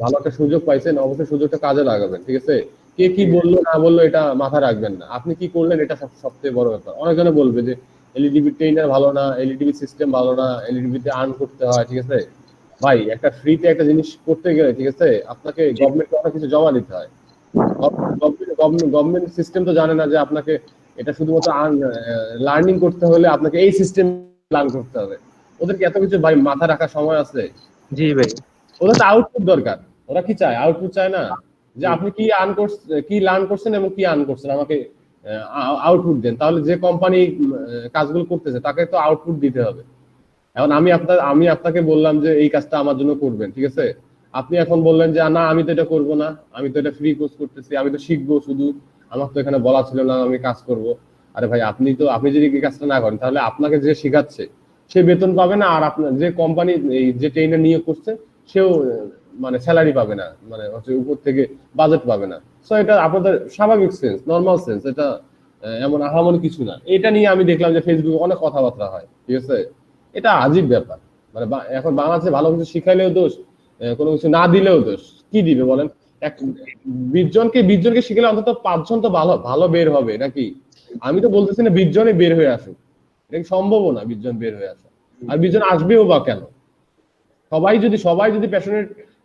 ভালো একটা সুযোগ পাইছেন, অবশ্যই সুযোগটা কাজে লাগাবেন, ঠিক আছে। কে কি বললো না বললো এটা মাথায় রাখবেন না, আপনি কি করলেন এটা সবচেয়ে বড় ব্যাপার। অনেকজনে বলবে যে এলইডিবি ট্রেনার ভালো না, এলইডিবি সিস্টেম ভালো না, এলইডিবিতে আর্ন করতে হয়, ঠিক আছে। ভাই একটা ফ্রিতে একটা জিনিস করতে গেলে, ঠিক আছে, আপনাকে গভর্নমেন্টকে অনেক কিছু জমা দিতে হয়। গভর্নমেন্ট সিস্টেম তো জানে না যে আপনাকে এটা শুধুমাত্র লার্নিং করতে হলে আপনাকে এই সিস্টেম লার্ন করতে হবে। ওদেরকে এত কিছু ভাই মাথা রাখার সময় আছে? জি ভাই, ওদের তো আউটপুট দরকার। ওরা কি চায়? আউটপুট চায় না যে আপনি কি কি লার্ন করছেন এবং কি আর্ন করছেন, আমাকে আউটপুট দেন। তাহলে যে কোম্পানি কাজগুলো করতেছে তাকে তো আউটপুট দিতে হবে। এখন আমি আপনাকে বললাম যে এই কাজটা আমার জন্য করবেন, ঠিক আছে। আপনি এখন বললেন যে না আমি তো এটা করবো না, আমি তো এটা ফ্রি কোর্স করতেছি, আমি তো শিখবো শুধু, আমার তো এখানে বলা ছিল না আমি কাজ করব। আরে ভাই আপনি যদি এই কাজটা না করেন তাহলে আপনাকে যে শেখাচ্ছে সে বেতন পাবে না, আর আপনার যে কোম্পানি এই যে ট্রেনার নিয়োগ করছে সেও মানে স্যালারি পাবে না, মানে হচ্ছে উপর থেকে বাজেট পাবে না। সো এটা আপনাদের স্বাভাবিক সেন্স, নর্মাল সেন্স, এটা এমন আহামরি কিছু না। এটা নিয়ে আমি দেখলাম যে ফেসবুকে অনেক কথাবার্তা হয়, ঠিক আছে। এটা আজীব ব্যাপার। মানে এখন বাংলাদেশে ভালো কিছু শিখাইলেও দোষ, কোনো কিছু না দিলেও দোষ। কি দিবে বলেন? 20 জনকে শিখালে অন্তত 5 জন তো ভালো ভালো বের হবে নাকি? আমি তো বলতেছি না 20 জনই বের হয়ে আসুক, এটা সম্ভবও না 20 জন বের হয়ে আসা। আর 20 জন আসবেও বা কেন? সবাই যদি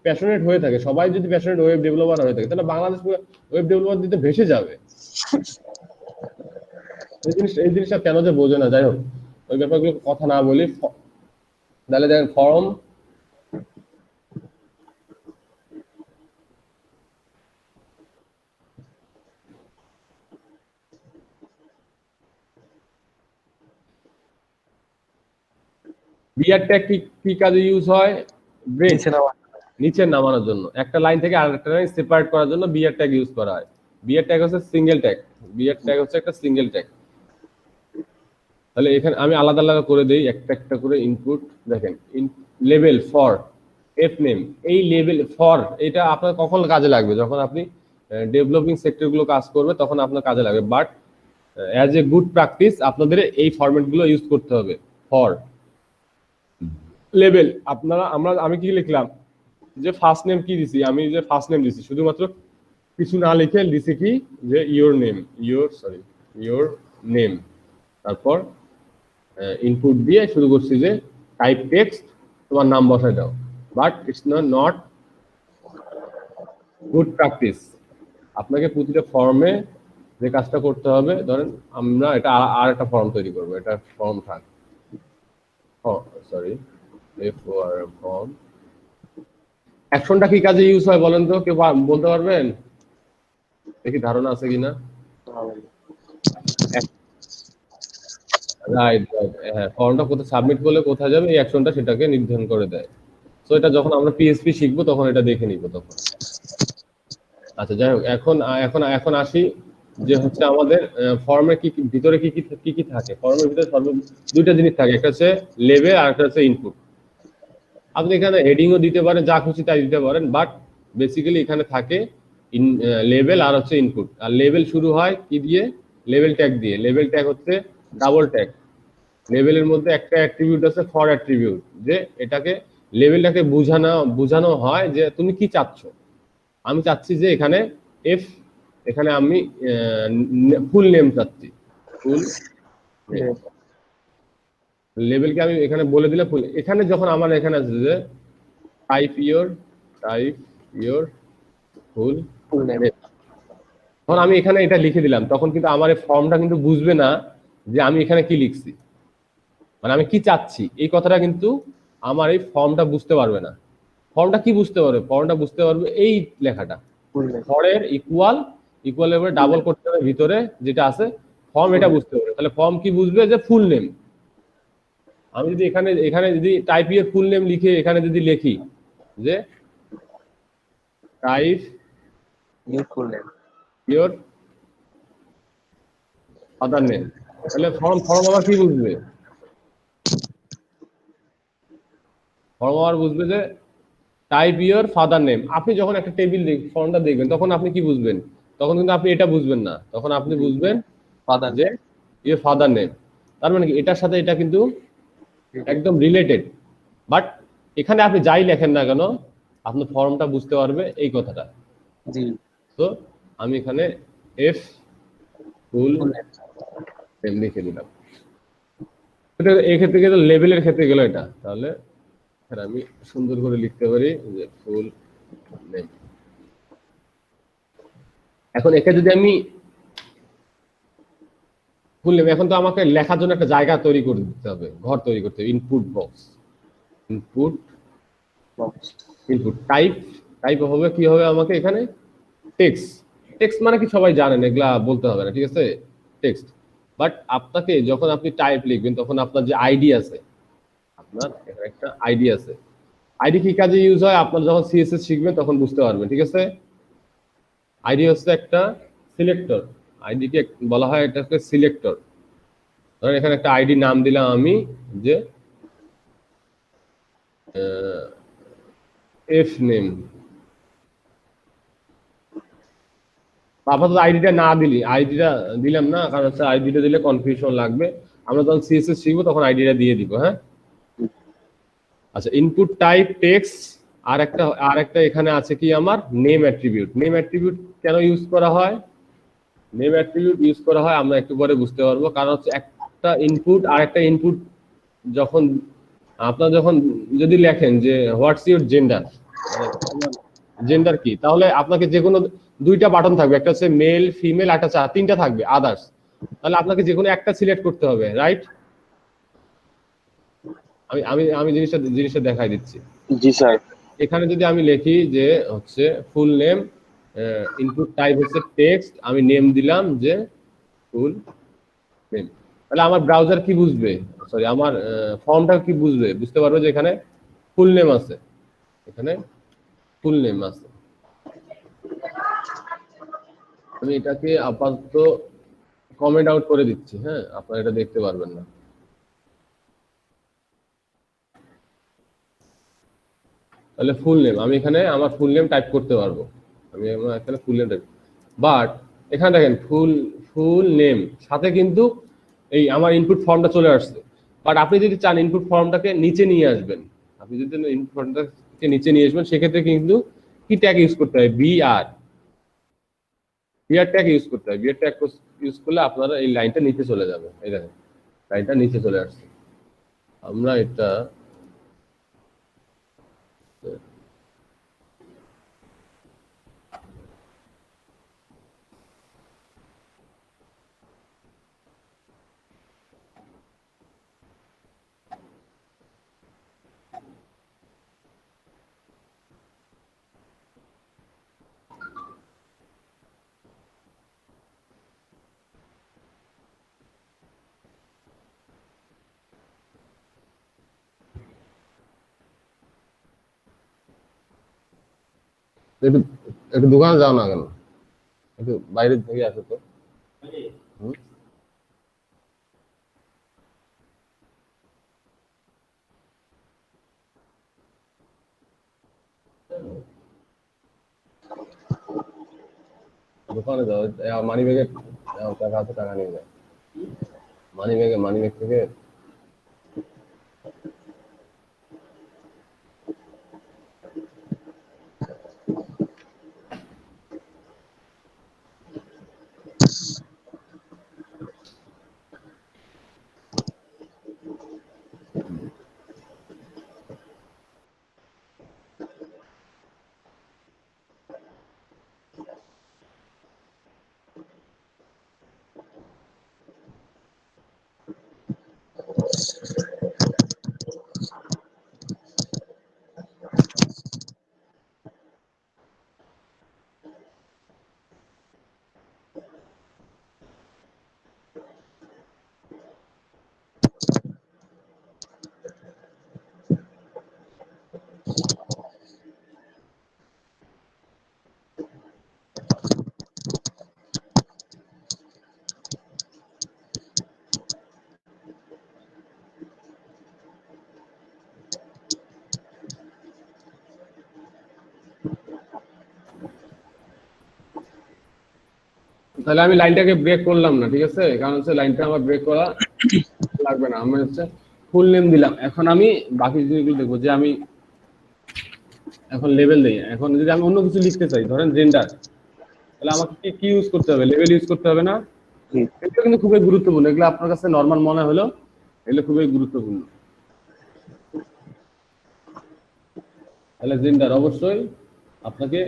প্যাশনেট হয়ে থাকে, সবাই যদি প্যাশনেট ওয়েব ডেভেলপার হয়ে থাকে, তাহলে বাংলাদেশ ওয়েব ডেভেলপার দিতে ভেসে যাবে। এই জিনিসটা কেন যে বোঝে না। যাই হোক, ওই ব্যাপারগুলো কথা না বলি। তাহলে দেখেন ফর্ম, বিয়ার ট্যাগ কি কাজে ইউজ হয়? ব্রেক, নিচে নামানোর জন্য, একটা লাইন থেকে আরেকটা লাইন সেপারেট করার জন্য বিয়ার ট্যাগ ইউজ করা হয়। বিয়ার ট্যাগ হচ্ছে সিঙ্গেল ট্যাগ, বিয়ার ট্যাগ হচ্ছে একটা সিঙ্গেল ট্যাগ। তাহলে এখানে আমি আলাদা আলাদা করে দেই একটা একটা করে ইনপুট। দেখেন লেভেল ফর এফ নেম, এই লেভেল ফর এটা আপনার কখন কাজে লাগবে? যখন আপনি ডেভেলপিং সেক্টরগুলো কাজ করবে তখন আপনার কাজে লাগবে। But as a good practice আপনাদের এই ফরম্যাটগুলো ইউজ করতে হবে। ফর লেভেল আমি কি লিখলাম যে ফার্স্ট নেম কি দিছি, আমি যে ফার্স্ট নেম দিছি শুধুমাত্র কিছু না লিখে দিছি কি যে ইওর নেম, তারপর ইনপুট দিয়ে শুরু করছি যে টাইপ টেক্সট, তোমার নাম বসায় দাও। But it's not good practice. আপনাকে প্রতিটা ফর্মে যে কাজটা করতে হবে, ধরেন আমরা এটা আর একটা ফর্ম তৈরি করবো, এটা ফর্ম থাক, সরি ফর্ম। অ্যাকশনটা কি কাজে ইউজ হয় বলেন তো, কেউ বলতে পারবেন? দেখি ধারণা আছে কিনা। রাইট রাইট, হ্যাঁ, ফর্মটা কোথায় সাবমিট করলে কোথায় যাবে এই অ্যাকশনটা সেটাকে নির্ধারণ করে দেয়। সো এটা যখন আমরা পিএইচপি শিখবো তখন এটা দেখে নিব তখন। আচ্ছা যাই হোক, এখন আসি যে হচ্ছে আমাদের ফর্মের ভিতরে কি কি থাকে। ফর্মের ভিতরে দুইটা জিনিস থাকে, একটা হচ্ছে লেভেল আর একটা হচ্ছে ইনপুট। আপনি এখানে হেডিংও দিতে পারেন, যা খুশি তাই দিতে পারেন, বাট বেসিক্যালি এখানে থাকে লেভেল আর হচ্ছে ইনপুট। আর লেভেল শুরু হয় কি দিয়ে? লেভেল ট্যাগ দিয়ে। লেভেল ট্যাগ হচ্ছে ডাবল ট্যাগ। লেভেলের মধ্যে একটা অ্যাট্রিবিউট আছে ফর অ্যাট্রিবিউট, যে এটাকে লেভেলটাকে বোঝানো হয় যে তুমি কি চাচ্ছ। আমি চাচ্ছি যে এখানে আমি ফুল নেম চাচ্ছি, ফুল লেভেলকে আমি এখানে বলে দিলে ফুল। এখানে যখন আমার এখানে আছে যে টাইপ ইওর ফুল নেম, তখন আমি এখানে এটা লিখে দিলাম, তখন কিন্তু আমার এই ফর্মটা কিন্তু বুঝবে না যে আমি এখানে কি লিখছি, মানে আমি কি চাচ্ছি এই কথাটা কিন্তু আমার এই ফর্মটা বুঝতে পারবে না। ফর্মটা কি বুঝতে পারবে? ফর্মটা বুঝতে পারবে এই লেখাটা, ফরের ইকুয়াল এর ডাবল করতে হবে ভিতরে যেটা আছে ফর্ম, এটা বুঝতে পারবে। তাহলে ফর্ম কি বুঝবে? যে ফুল নেম। আমি যদি এখানে যদি টাইপ ইওর ফুল নেম লিখে এখানে যদি লিখি যে type full name your father name, তাহলে ফর্ম আবার কি বুঝবে? ফর্ম আবার বুঝবে যে টাইপ ইওর ফাদার নেম। আপনি যখন একটা টেবিল ফর্মটা দেখবেন তখন আপনি কি বুঝবেন? তখন কিন্তু আপনি এটা বুঝবেন না, তখন আপনি বুঝবেন ফাদার যে ইওর ফাদার নেম। তার মানে কি এটার সাথে এটা কিন্তু একদম রিলেটেড। বাট এখানে আপনি যাই লেখেন না কেন আপনার ফর্মটা বুঝতে পারবে এই কথাটা। জি। তো আমি এখানে এফ ফুল নেম লিখে দিলাম। এটা এই ক্ষেত্রে গেলে লেভেলের ক্ষেত্রে গেল এটা, তাহলে আমি সুন্দর করে লিখতে পারি যে ফুল নেম। এখন একে যদি আমি ফুল নেম, এখন তো আমাকে লেখার জন্য একটা জায়গা তৈরি করে দিতে হবে, ঘর তৈরি করতে হবে। ইনপুট বক্স, ইনপুট টাইপ হবে কি হবে আমাকে এখানে টেক্সট মানে কি সবাই জানেন, এগুলা বলতে হবে না, ঠিক আছে, টেক্সট। বাট আপনাকে যখন আপনি টাইপ লিখবেন তখন আপনার যে আইডি আছে, আপনার এখানে একটা আইডি আছে। আইডি কি কাজে ইউজ হয় আপনার যখন সিএসএস শিখবেন তখন বুঝতে পারবেন, ঠিক আছে। আইডি হচ্ছে একটা সিলেক্টর, আইডিকে বলা হয় এটা একটা সিলেক্টর। ধরেন এখানে একটা আইডি নাম দিলাম আমি যে এফ নেম। আপাতত আইডিটা না আইডিটা দিলাম না, কারণ হচ্ছে আইডিটা দিলে কনফিউশন লাগবে। আমরা যখন সিএসএস শিখবো তখন আইডিটা দিয়ে দিব। হ্যাঁ, আচ্ছা, ইনপুট টাইপ টেক্সট। আর একটা এখানে আছে কি আমার নেম অ্যাট্রিবিউট। নেম অ্যাট্রিবিউট কেন ইউজ করা হয়? নেম অ্যাট্রিবিউট ইউজ করা হয় আমরা একটু পরে বুঝতে পারবো। কারণ হচ্ছে একটা ইনপুট আর একটা ইনপুট যখন আপনার যদি লেখেন যে হোয়াটস ইউর জেন্ডার কি, তাহলে আপনাকে যে কোনো দুইটা বাটন থাকবে, একটা হচ্ছে মেল ফিমেল, একটা তিনটা থাকবে আদার্স। তাহলে আপনাকে যে কোনো একটা সিলেক্ট করতে হবে, রাইট? আমি জিনিসটা দেখাই দিচ্ছি। জি স্যার। এখানে যদি আমি লিখি যে হচ্ছে ফুল নেম, ইনপুট টাইপ হচ্ছে টেক্সট, আমি নেম দিলাম যে ফুল নেম, তাহলে আমার ব্রাউজার কি বুঝবে, সরি আমার ফর্মটা কি বুঝতে পারবে যে এখানে ফুল নেম আছে, এখানে ফুল নেম আছে। আমি এটাকে আপাতত কমেন্ট আউট করে দিচ্ছি। হ্যাঁ, আপনারা এটা দেখতে পারবেন না। তাহলে ফুল নেম, আমি এখানে আমার ফুল নেম টাইপ করতে পারবো, আমি এখানে ফুল নেম টাইপ, বাট এখানে দেখেন ফুল নেম সাথে কিন্তু এই আমার ইনপুট ফর্মটা চলে আসছে। বাট আপনি যদি চান ইনপুট ফর্মটাকে নিচে নিয়ে আসবেন, আপনি যদি ইনপুট ফর্মটাকে নিচে নিয়ে আসবেন, সেক্ষেত্রে কিন্তু কি ট্যাগ ইউজ করতে হয়, বিআর ট্যাগ ইউজ করতে হয়। বিআর ট্যাগ ইউজ করলে আপনারা এই লাইনটা নিচে চলে যাবে। এই দেখেন লাইনটা নিচে চলে আসছে। আমরা এটা একটু একটু দোকানে যাও না কেন, একটু বাইরে থেকে আসো তো। হুম? দোকানে যাও, মানি ব্যাগে টাকা আছে, টাকা নিয়ে যাও। মানি ব্যাগ থেকে তাহলে আমি লাইনটাকে ব্রেক করলাম না, ঠিক আছে, কারণ হচ্ছে লাইনটা আমার ব্রেক করা লাগবে না। আমি হচ্ছে ফুল নেম দিলাম। এখন আমি বাকি জিনিসগুলো দেখবো, যে আমি এখন লেভেল দিই। এখন যদি আমি অন্য কিছু লিখতে চাই, ধরেন জেন্ডার, তাহলে আমাকে কি ইউজ করতে হবে, লেভেল ইউজ করতে হবে না? এগুলো কিন্তু খুবই গুরুত্বপূর্ণ, এগুলো আপনার কাছে নর্মাল মনে হলো, এগুলো খুবই গুরুত্বপূর্ণ। তাহলে জেন্ডার অবশ্যই আপনাকে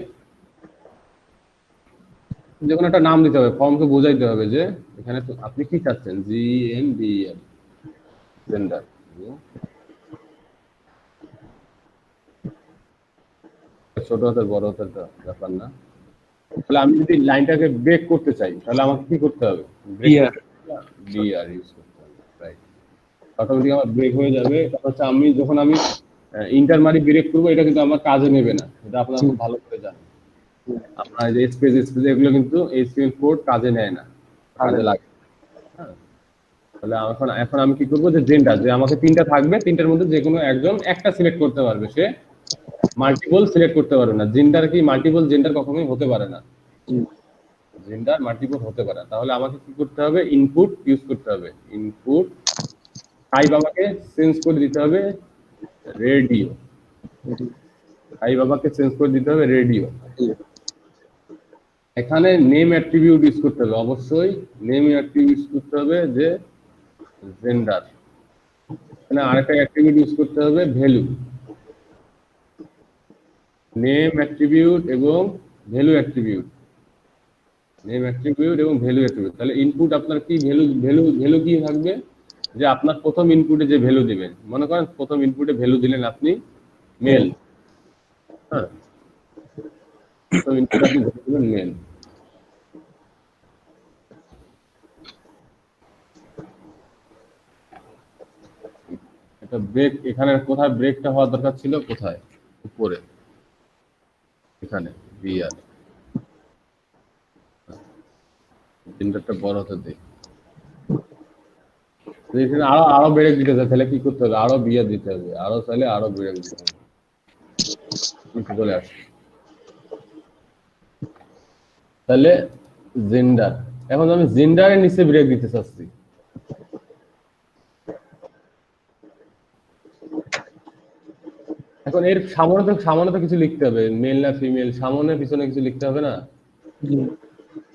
যে কোনো একটা নাম দিতে হবে, ফর্মকে বোঝাইতে হবে যে এখানে আপনি কি চাচ্ছেন, GNDR জেন্ডার। ছোট হাতের বড় হাতের ব্যাপার না। তাহলে আমি যদি লাইনটাকে ব্রেক করতে চাই, তাহলে আমাকে কি করতে হবে, বিআর ইউজ করতে হবে, রাইট। অটোমেটিক আমার ব্রেক হয়ে যাবে। কারণ হচ্ছে আমি যখন আমি ইন্টার মারি ব্রেক করবো, এটা কিন্তু আমার কাজে নেবে না, এটা আপনারা খুব ভালো করে জানেন। আপনার যে স্পেস এগুলো কিন্তু HTML কোড কাজে নেয় না, কাজে লাগে। তাহলে এখন আমি কি করবো, যে জেন্ডার, যে আমাকে তিনটা থাকবে, তিনটার মধ্যে যে কোনো একজন একটা সিলেক্ট করতে পারবে, সে মাল্টিপল সিলেক্ট করতে পারবে না। জেন্ডার কি মাল্টিপল জেন্ডার কখনোই হতে পারে না, জেন্ডার মাল্টিপল হতে পারে। তাহলে আমাকে কি করতে হবে, ইনপুট ইউজ করতে হবে। ইনপুট টাইপ আমাকে চেঞ্জ করে দিতে হবে রেডিও, টাইপ আমাকে চেঞ্জ করে দিতে হবে রেডিও। এখানে নেম অ্যাট্রিবিউট ইউজ করতে হবে, অবশ্যই নেম অ্যাট্রিবিউট ইউজ করতে হবে, যে জেন্ডার। এখানে আরেকটা অ্যাট্রিবিউট ইউজ করতে হবে ভ্যালু, নেম অ্যাট্রিবিউট এবং ভ্যালু অ্যাট্রিবিউট, নেম অ্যাট্রিবিউট এবং ভ্যালু অ্যাট্রিবিউট। তাহলে ইনপুট আপনার কি ভ্যালু কি থাকবে, যে আপনার প্রথম ইনপুটে যে ভ্যালু দিবেন, মনে করেন প্রথম ইনপুটে ভ্যালু দিলেন আপনি মেল, হ্যাঁ, প্রথম ইনপুটে আপনি ভ্যালু দিবেন মেল। এটা ব্রেক, এখানে কোথায় ব্রেকটা হওয়ার দরকার ছিল, কোথায়, উপরে, এখানে বিআর তিনটা বড় হতে দিই। এখানে আরো ব্রেক দিতে চাই, তাহলে কি করতে হবে, আরো বিআর দিতে হবে, আরো চাইলে আরো ব্রেক দিতে হবে। সবকিছু চলে আসছে। তাহলে জেন্ডার, এখন আমি জেন্ডারের নিচে ব্রেক দিতে চাচ্ছি। এখন এর সামনে তো কিছু লিখতে হবে, মেল না ফিমেল, সামনে পিছনে কিছু লিখতে হবে না?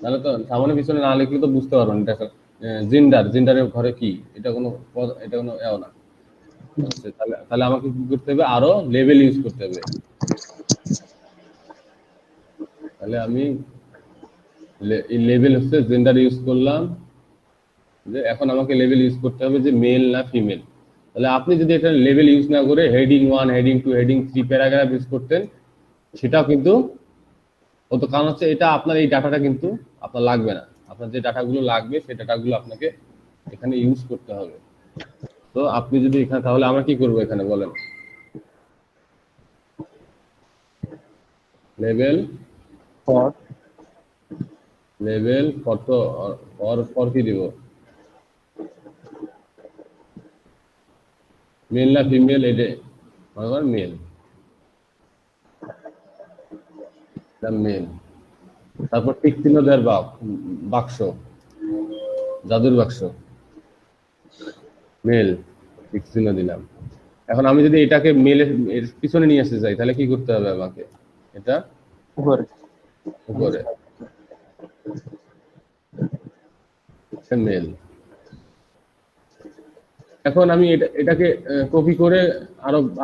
তাহলে তো সামনে পিছনে না লিখলে তো বুঝতে পারবো না এটা জেন্ডারের ঘরে কি, এটা কোনো এও না। আচ্ছা, তাহলে আমাকে কি করতে হবে, আরো লেভেল ইউজ করতে হবে। তাহলে আমি লেভেল হচ্ছে জেন্ডার ইউজ করলাম, যে এখন আমাকে লেভেল ইউজ করতে হবে যে মেল না ফিমেল। তাহলে আপনি যদি এটা লেভেল ইউজ না করে heading 1, heading 2, heading 3 paragraph use করতেন, সেটাও কিন্তু হতো। কারণ হচ্ছে এটা আপনার এই ডাটাটা কিন্তু আপনার লাগবে না, আপনার যে ডাটাগুলো লাগবে সেই ডাটাগুলো আপনাকে এখানে ইউজ করতে হবে। তো আপনি যদি এখানে, তাহলে আমরা কি করব এখানে বলেন, লেভেল ফর কি দিব, মেল না ফিমেল, এটা মনে করেন মেল, মেল। তারপর টিক চিহ্ন দেওয়ার বাক্স, জাদুর বাক্স, মেল, টিক চিহ্ন দিলাম। এখন আমি যদি এটাকে মেলের পিছনে নিয়ে আসতে চাই, তাহলে কি করতে হবে আমাকে, এটা উপরে মেল। এখন আমি এটাকে কপি করে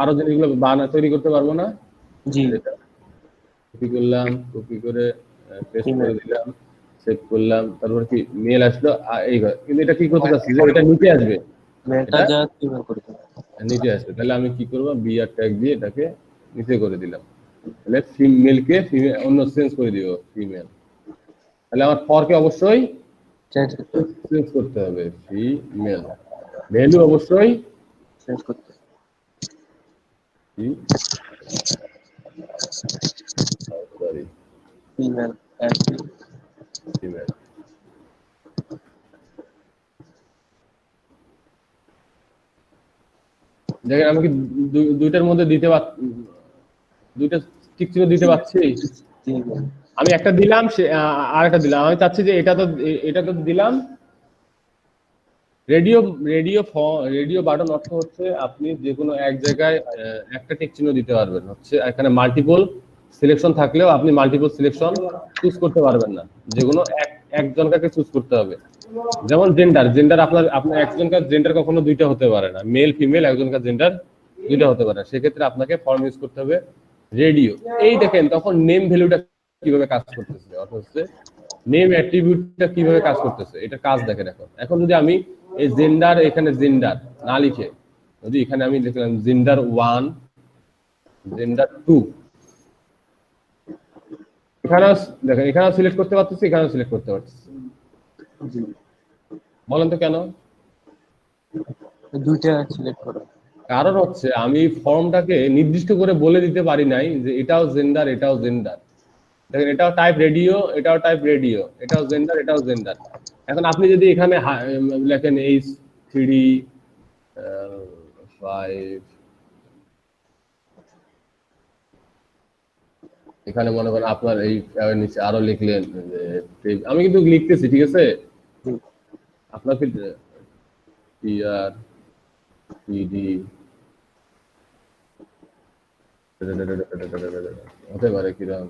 আরো জিনিসগুলো তৈরি করতে পারবো না? জি, কপি করে পেস্ট করে দিলাম, সেভ করলাম, তারপর কি মেল আসলো এই ঘর। কিন্তু এটা কি করতে চাচ্ছি যে এটা নিচে আসবে, নিচে আসবে। তাহলে আমি কি করবো, বিআর ট্যাগ দিয়ে এটাকে নিচে করে দিলাম। তাহলে ফিমেলকে অন্য চেঞ্জ করে দিব, ফিমেল। তাহলে আমার ফরকে অবশ্যই চেঞ্জ করতে হবে, ফিমেল। ভ্যালু অবশ্যই চেঞ্জ করতে সরি ফিমেল ফিমেল। দেখেন আমি কি দুইটার মধ্যে দুইটা টিক চিহ্ন দিতে পারছি? আমি একটা দিলাম, আর একটা দিলাম। আমি চাচ্ছি যে এটা তো দিলাম। রেডিও বাটন অর্থ হচ্ছে আপনি যে কোনো এক জায়গায় একটা টিক চিহ্ন দিতে পারবেন। হচ্ছে এখানে মাল্টিপল সিলেকশন থাকলেও আপনি মাল্টিপল সিলেকশন চুজ করতে পারবেন না, যে কোনো একজনকে চুজ করতে হবে। যেমন জেন্ডার আপনার একজনকার জেন্ডার কখনো দুইটা হতে পারে না, মেল ফিমেল একজনকার জেন্ডার দুইটা হতে পারে না। সেক্ষেত্রে আপনাকে ফর্ম ইউজ করতে হবে রেডিও। এই দেখেন তখন নেম ভ্যালুটা কিভাবে কাজ করতেছে, অর্থাৎ হচ্ছে নেম অ্যাট্রিবিউটটা কিভাবে কাজ করতেছে, এটা কাজ দেখেন। এখন যদি আমি এই জেন্ডার, এখানে জেন্ডার না লিখে যদি এখানে আমি লিখলাম জেন্ডার 1, জেন্ডার 2, এখানেও দেখেন, এখানেও সিলেক্ট করতে পারতেছি, এখানেও সিলেক্ট করতে পারতেছি। বলেন তো কেন? দুইটা সিলেক্ট করো। কারণ হচ্ছে আমি ফর্মটাকে নির্দিষ্ট করে বলে দিতে পারি নাই যে এটাও জেন্ডার, এটাও জেন্ডার। দেখেন এটাও টাইপ রেডিও, এটাও টাইপ রেডিও, এটাও জেন্ডার, এটাও জেন্ডার। এখন আপনি যদি এখানে লেখেন H3 5, এখানে মনে করেন আপনার এই নিচে আরো লিখলেন, আমি কিন্তু লিখতেছি, ঠিক আছে? আপনার হতে পারে কিরকম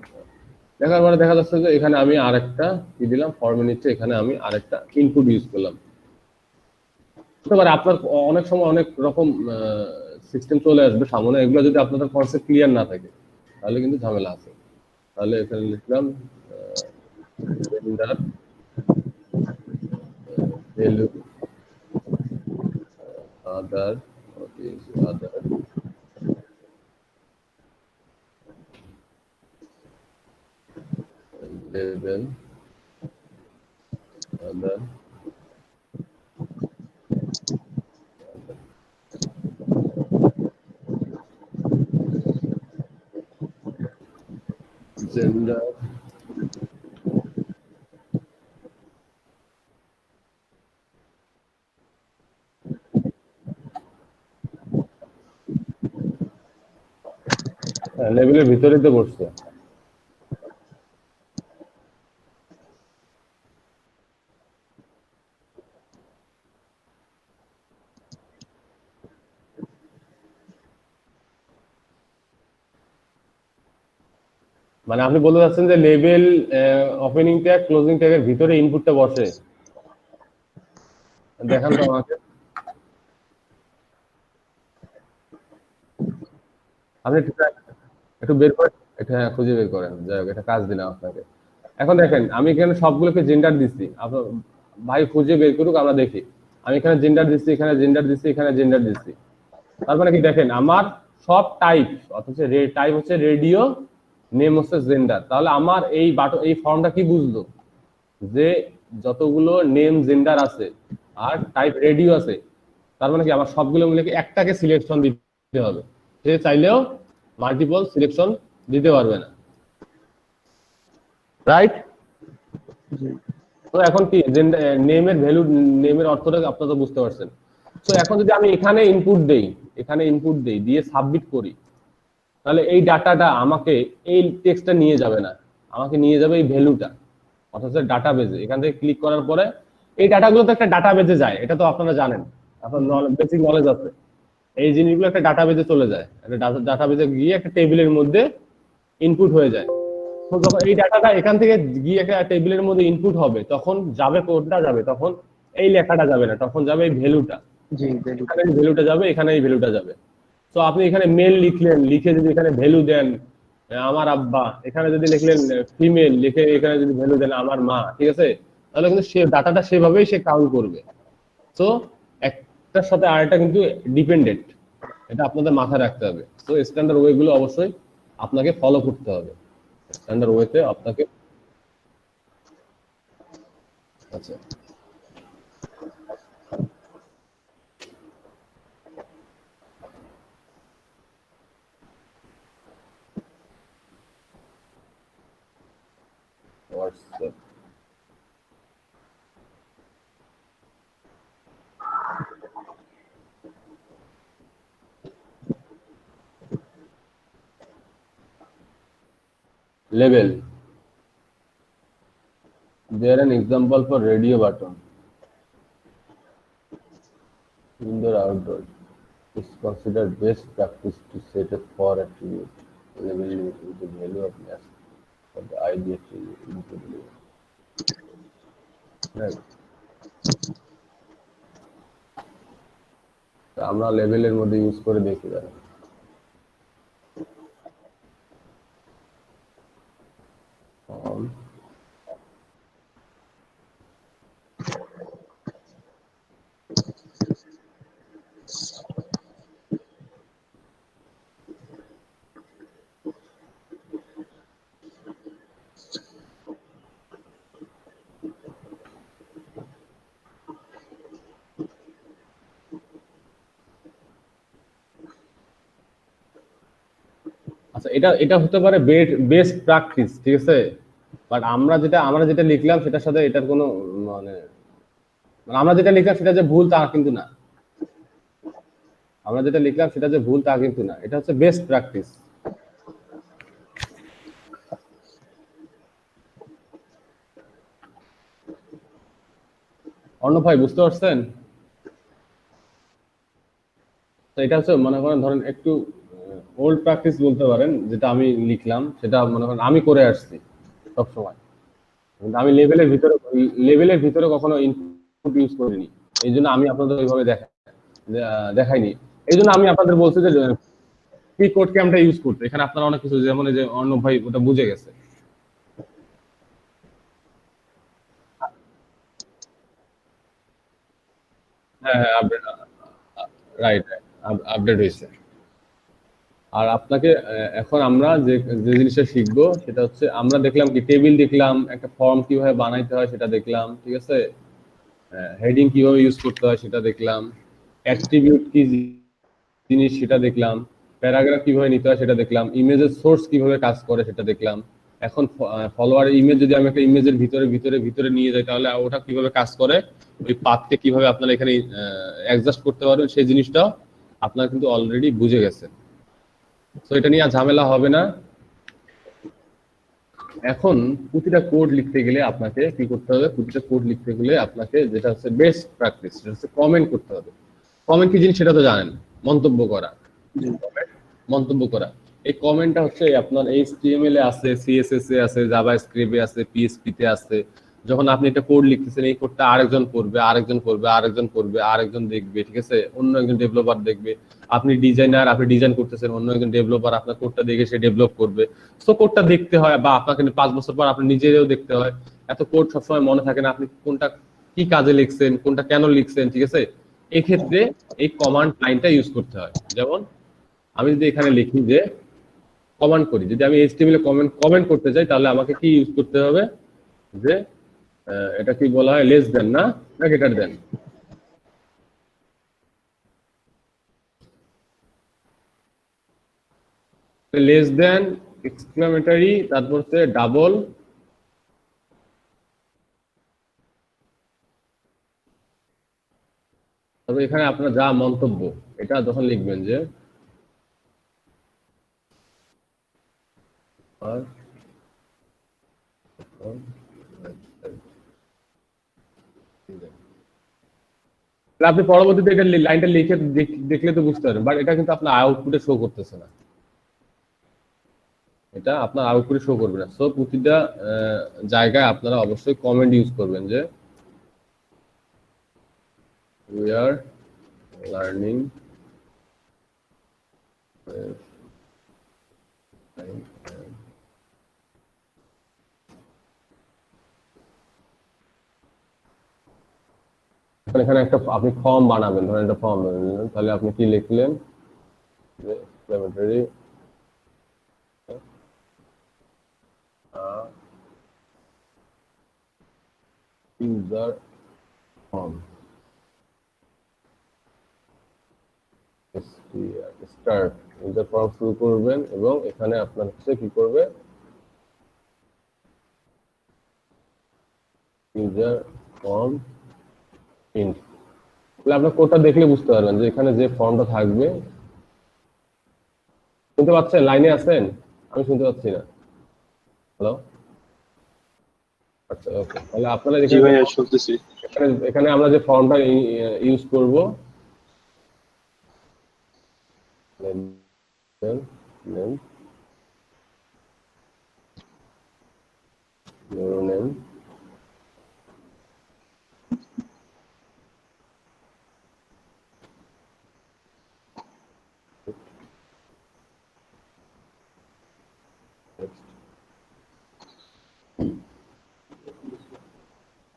দেখার পরে দেখা যাচ্ছে যে এখানে আমি আরেকটা কি দিলাম, ফর্মে নিচ্ছে, এখানে আমি আরেকটা ইনপুট ইউজ করলাম। হতে পারে আপনার অনেক সময় অনেক রকম সিস্টেম চলে আসবে সামনে, এগুলো যদি আপনাদের কনসেপ্ট ক্লিয়ার না থাকে তাহলে কিন্তু ঝামেলা আছে। তাহলে এখানে লিখলাম জেন্ডার ভ্যালু আদার লেভেল আদার জেন্ডার লেভেলের ভিতরেই তো বসছে। মানে আপনি বলতে চাচ্ছেন যে লেভেল ওপেনিং ট্যাগ ক্লোজিং ট্যাগের ভিতরে ইনপুটটা বসে? দেখান তো আমাকে। আপনি একটু বের করে এটা খুঁজে বের করেন। যাই হোক, এটা কাজ দিলাম আপনাকে। এখন দেখেন আমি এখানে সবগুলোকে জেন্ডার দিচ্ছি, আপনার ভাই খুঁজে বের করুক, আমরা দেখি। আমি এখানে জেন্ডার দিচ্ছি, এখানে জেন্ডার দিচ্ছি, এখানে জেন্ডার দিচ্ছি। তার মানে কি দেখেন আমার সব টাইপ, অথচ টাইপ হচ্ছে রেডিও, নেম হচ্ছে জেন্ডার। তাহলে আমার এই এই ফর্মটা কি বুঝলো যে যতগুলো নেম জেন্ডার আছে আর টাইপ রেডিও আছে, তার মানে কি আমার সবগুলো মিলে একটাকে সিলেকশন দিতে হবে। সে চাইলেও মাল্টিপল সিলেকশন দিতে পারবে না, রাইট? তো এখন কি নেমের ভ্যালু, নেমের অর্থটা আপনারা তো বুঝতে পারছেন। তো এখন যদি আমি এখানে ইনপুট দেই, দিয়ে সাবমিট করি, তাহলে এই ডাটাটা আমাকে এই টেক্সটটা নিয়ে যাবে না, আমাকে নিয়ে যাবে এই ভ্যালুটা, অর্থাৎ ডাটাবেজে। এখান থেকে ক্লিক করার পরে এই ডাটাগুলো তো একটা ডাটাবেজে যায়, এটা তো আপনারা জানেন, আপনার বেসিক নলেজ আছে। এই জিনিসগুলো একটা ডাটাবেজে চলে যায়, একটা ডাটাবেজে গিয়ে একটা টেবিলের মধ্যে ইনপুট হয়ে যায়। তো যখন এই ডাটাটা এখান থেকে গিয়ে একটা টেবিলের মধ্যে ইনপুট হবে, তখন যাবে কোডটা যাবে, তখন এই লেখাটা যাবে না, তখন যাবে এই ভ্যালুটা। এখানে এই ভ্যালুটা যাবে, এখানে এই ভ্যালুটা যাবে। তো আপনি এখানে মেল লিখলেন, লিখে যদি এখানে ভ্যালু দেন আমার আব্বা, এখানে যদি লিখলেন ফিমেল, লিখে এখানে যদি ভ্যালু দেন আমার মা, ঠিক আছে? তাহলে কিন্তু সে ডাটাটা সেভাবেই সে কাউন্ট করবে। তো একটার সাথে আরেকটা কিন্তু ডিপেন্ডেন্ট, এটা আপনাদের মাথায় রাখতে হবে। তো স্ট্যান্ডার্ড ওয়ে গুলো অবশ্যই আপনাকে ফলো করতে হবে, স্ট্যান্ডার্ড ওয়েতে আপনাকে। আচ্ছা, WhatsApp label. There an example for radio button. Indoor outdoor. It's considered best practice to set a for attribute label with the value of mass for the ID attribute into the label. Right. আমরা লেভেলের মধ্যে use করে দেখি দাঁড়া। আচ্ছা, এটা হতে পারে বেস্ট প্র্যাকটিস, ঠিক আছে? বাট আমরা যেটা লিখলাম সেটার সাথে এটার কোনো মানে আমরা যেটা লিখলাম সেটা যে ভুল তা কিন্তু না, আমরা যেটা লিখলাম সেটা যে ভুল তা কিন্তু না, এটা হচ্ছে বেস্ট প্র্যাকটিস। অর্ণব ভাই বুঝতে পারছেন? তো এটা হচ্ছে মনে করেন ধরেন একটু ওল্ড প্র্যাকটিস বলতে পারেন, যেটা আমি লিখলাম সেটা মনে করেন আমি করে আসছি সবসময়, কিন্তু আমি লেভেলের ভিতরে কখনো ইনপুট ইউজ করিনি, এই জন্য আমি আপনাদের ওইভাবে দেখাইনি। এই জন্য আমি আপনাদের বলছি যে কি কোড ক্যামটা ইউজ করতে। এখানে আপনারা অনেক কিছু, যেমন এই যে অর্ণব ভাই ওটা বুঝে গেছে। হ্যাঁ, রাইট, আপডেট হয়েছে। আর আপনাকে এখন আমরা যে জিনিসটা শিখবো সেটা হচ্ছে, আমরা দেখলাম কি টেবিল দেখলাম, একটা ফর্ম কিভাবে বানাইতে হয় সেটা দেখলাম, ঠিক আছে? হেডিং কিভাবে ইউজ করতে হয় সেটা দেখলাম, অ্যাট্রিবিউট কি জিনিস সেটা দেখলাম, প্যারাগ্রাফ কিভাবে নিতে হয় সেটা দেখলাম, ইমেজের সোর্স কিভাবে কাজ করে সেটা দেখলাম। এখন ফলোয়ার ইমেজ যদি আমি একটা ইমেজের ভিতরে নিয়ে যাই, তাহলে ওটা কিভাবে কাজ করে, ওই পাথকে কিভাবে আপনারা এখানে অ্যাডজাস্ট করতে পারবেন, সেই জিনিসটাও আপনারা কিন্তু অলরেডি বুঝে গেছেন। তো এটা নিয়ে আর ঝামেলা হবে না। এখন প্রতিটা কোড লিখতে গেলে আপনাকে কি করতে হবে? প্রতিটা কোড লিখতে গেলে আপনাকে যেটা হচ্ছে বেস্ট প্র্যাকটিস, সেটা হচ্ছে কমেন্ট করতে হবে। কমেন্ট কি জিনিস সেটা তো জানেন, মন্তব্য করা। মন্তব্য করা, এই কমেন্টটা হচ্ছে আপনার HTML এ আছে, CSS এ আছে, জাভাস্ক্রিপ্ট এ আছে, PHP তে আছে। যখন আপনি একটা কোড লিখতেছেন, এই কোডটা আরেকজন পড়বে, আরেকজন পড়বে, আরেকজন পড়বে, আরেকজন দেখবে, ঠিক আছে, অন্য একজন ডেভেলপার দেখবে। আপনি ডিজাইনার, আপনি ডিজাইন করতেছেন, অন্য একজন ডেভেলপার আপনার কোডটা দেখে সে ডেভেলপ করবে। তো কোডটা দেখতে হয়, বা আপনাকে 5 বছর পর আপনি নিজেও দেখতে হয়। এত কোড সবসময় মনে থাকে না, আপনি কোনটা কি কাজে লিখছেন, কোনটা কেন লিখছেন, ঠিক আছে। এই ক্ষেত্রে এই কমান্ড লাইনটা ইউজ করতে হয়। যেমন আমি যদি এখানে লিখি যে কমান্ড করি, যদি আমি HTML এ কমেন্ট করতে চাই, তাহলে আমাকে কি ইউজ করতে হবে? যে এটা কি বলা হয়, লেস দেন না greater than. Less than, exclamatory, তারপর হচ্ছে ডাবল, তবে এখানে আপনার যা মন্তব্য এটা যখন লিখবেন যে আপনি পরবর্তীতে এটা লাইনটা লিখে দেখলে তো বুঝতে পারবেন, বাট এটা কিন্তু আপনার আউটপুটে শো করতেছে না, এটা আপনার আউটপুটে শো করবে না। সো প্রতিটা জায়গায় আপনারা অবশ্যই কমেন্ট ইউজ করবেন যে we are learning এখানে একটা আপনি ফর্ম বানাবেন, ধরেন একটা ফর্ম বানাবেন, তাহলে আপনি কি লিখলেন যে exclamatory user form start, user form শুরু করবেন, এবং এখানে আপনার হচ্ছে কি করবে, ইউজার ফর্ম প্রিন্ট। তাহলে আপনার কোডটা দেখলে বুঝতে পারবেন যে এখানে যে ফর্মটা থাকবে। শুনতে পাচ্ছেন? লাইনে আছেন? আমি শুনতে পাচ্ছি না। হ্যালো, আচ্ছা ওকে। তাহলে আপনারা এখানে আমরা যে ফর্মটা ইউজ করব, নেম,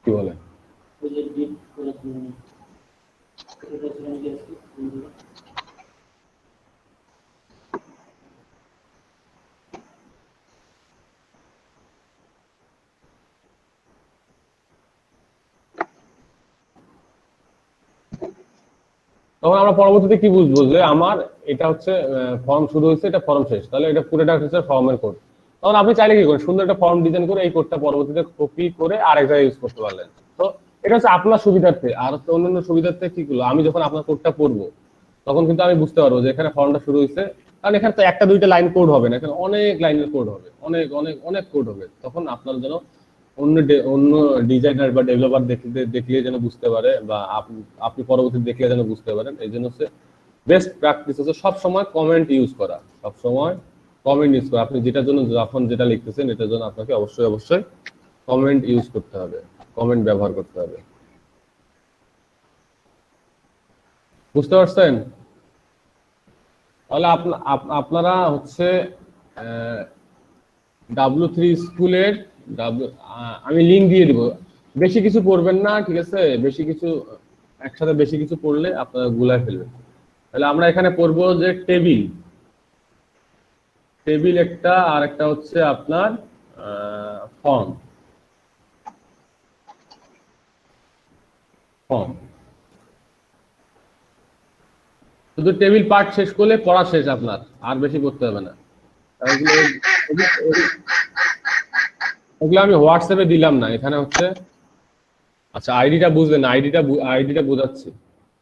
কি বলে, তখন আমরা পরবর্তীতে কি বুঝবো যে আমার এটা হচ্ছে ফর্ম শুরু হয়েছে, এটা ফর্ম শেষ, তাহলে এটা পুরোটা হচ্ছে ফর্মের কোড। তখন আপনি চাইলে কি করেন, সুন্দর একটা ফর্ম ডিজাইন করে এই কোডটা পরবর্তীতে কপি করে আরেক জায়গায় ইউজ করতে পারলেন। তো এটা হচ্ছে আপনার সুবিধার্থে। আর হচ্ছে অন্যান্য সুবিধার্থে কি করলো, আমি যখন আপনার কোডটা পড়বো তখন কিন্তু আমি বুঝতে পারবো যে এখানে ফর্মটা শুরু হয়েছে, কারণ এখানে তো একটা দুইটা লাইন কোড হবে না, এখানে অনেক লাইনের কোড হবে, অনেক অনেক অনেক কোড হবে। তখন আপনার যেন অন্য ডিজাইনার বা ডেভেলপার দেখলে যেন বুঝতে পারে, বা আপনি পরবর্তী দেখলে যেন বুঝতে পারেন। এই জন্য হচ্ছে বেস্ট প্র্যাকটিস হচ্ছে সবসময় কমেন্ট ইউজ করা, সবসময় কমেন্ট ইউজ করা। আপনি যেটার জন্য যখন যেটা লিখতেছেন এটার জন্য আপনাকে অবশ্যই অবশ্যই কমেন্ট ইউজ করতে হবে, কমেন্ট ব্যবহার করতে হবে। বুঝতে পারছেন? তাহলে আপনারা হচ্ছে W3 স্কুলের আমি লিংক দিয়ে দিব। বেশি কিছু পড়বেন না, ঠিক আছে, বেশি কিছু একসাথে বেশি কিছু পড়লে আপনারা গুলায় ফেলবেন। তাহলে আমরা এখানে পড়বো যে টেবিল একটা, আর একটা হচ্ছে আপনার ফর্ম। শুধু টেবিল পার্ট শেষ করলে পড়া শেষ, আপনার আর বেশি করতে হবে না। ওগুলো আমি হোয়াটসঅ্যাপে দিলাম না, এখানে হচ্ছে আচ্ছা আইডিটা বুঝলেন, আইডিটা বোঝাচ্ছি।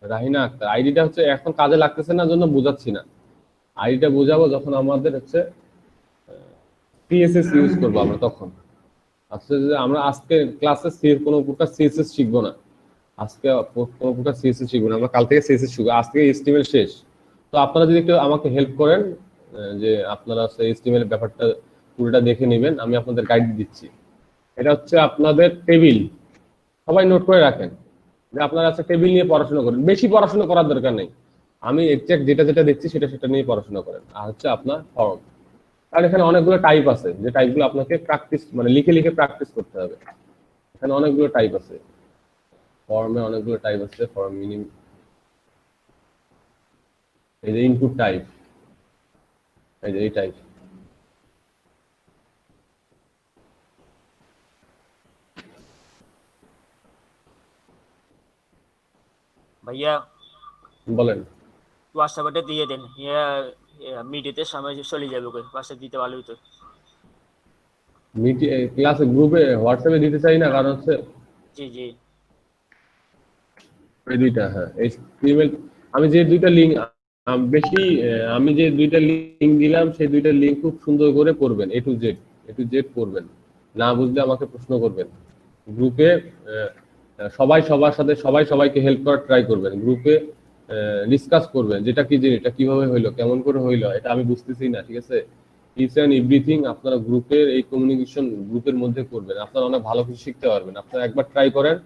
রাহিনা আক্তার, আইডিটা হচ্ছে এখন কাজে লাগতেছে না জন্য বোঝাচ্ছি না। আইডিটা বোঝাবো যখন আমাদের হচ্ছে সিএসএস ইউজ করবো আমরা তখন। আচ্ছা, যে আমরা আজকে ক্লাসে কোনো প্রকার সিএসএস শিখবো না, আজকে কোনো প্রকার সিএসএস শিখবো না, আমরা কাল থেকে সিএসএস শিখবো, আজকে এইচটিএমএল শেষ। তো আপনারা যদি একটু আমাকে হেল্প করেন যে আপনারা এইচটিএমএল ব্যাপারটা পুরোটা দেখে নেবেন, আমি আপনাদের গাইড দিচ্ছি। এটা হচ্ছে আপনাদের টেবিল, সবাই নোট করে রাখেন যে আপনারা একটা টেবিল নিয়ে পড়াশোনা করেন, বেশি পড়াশোনা করার দরকার নেই, আমি এক্সাক্ট যেটা দেখছি সেটা নিয়ে পড়াশোনা করেন। আর হচ্ছে আপনার ফর্ম, কারণ এখানে অনেকগুলো টাইপ আছে, যে টাইপগুলো আপনাকে প্র্যাকটিস মানে লিখে লিখে প্র্যাকটিস করতে হবে। এখানে অনেকগুলো টাইপ আছে, ফর্মে অনেকগুলো টাইপ আছে। ফর্ম মিনিমাম, এই যে ইনপুট টাইপ, এই যে এই টাইপ। ভাইয়া বলেন। হোয়াটসঅ্যাপে দিয়ে দেন, মিডিতে সময় চলে যাবে, হোয়াটসঅ্যাপ দিতে ভালো হতো। ক্লাসে গ্রুপে হোয়াটসঅ্যাপে দিতে চাই না, কারণ হচ্ছে জি জি এই দুইটা, হ্যাঁ এইচটিএমএল আমি যে দুইটা লিংক আমি যে দুইটা লিংক দিলাম সেই দুইটা লিংক খুব সুন্দর করে পড়বেন, এ টু জেড পড়বেন, না বুঝলে আমাকে প্রশ্ন করবেন। গ্রুপে সবাই সবার সাথে সবাইকে হেল্প করার ট্রাই করবেন, গ্রুপে ডিসকাস করবেন যেটা কি জিনিস, এটা কিভাবে হইলো, কেমন করে হইলো, এটা আমি বুঝতেছি না, ঠিক আছে। ইচ এন্ড এভরিথিং আপনারা গ্রুপের এই কমিউনিকেশন গ্রুপের মধ্যে করবেন, আপনারা অনেক ভালো কিছু শিখতে পারবেন। আপনারা একবার ট্রাই করেন।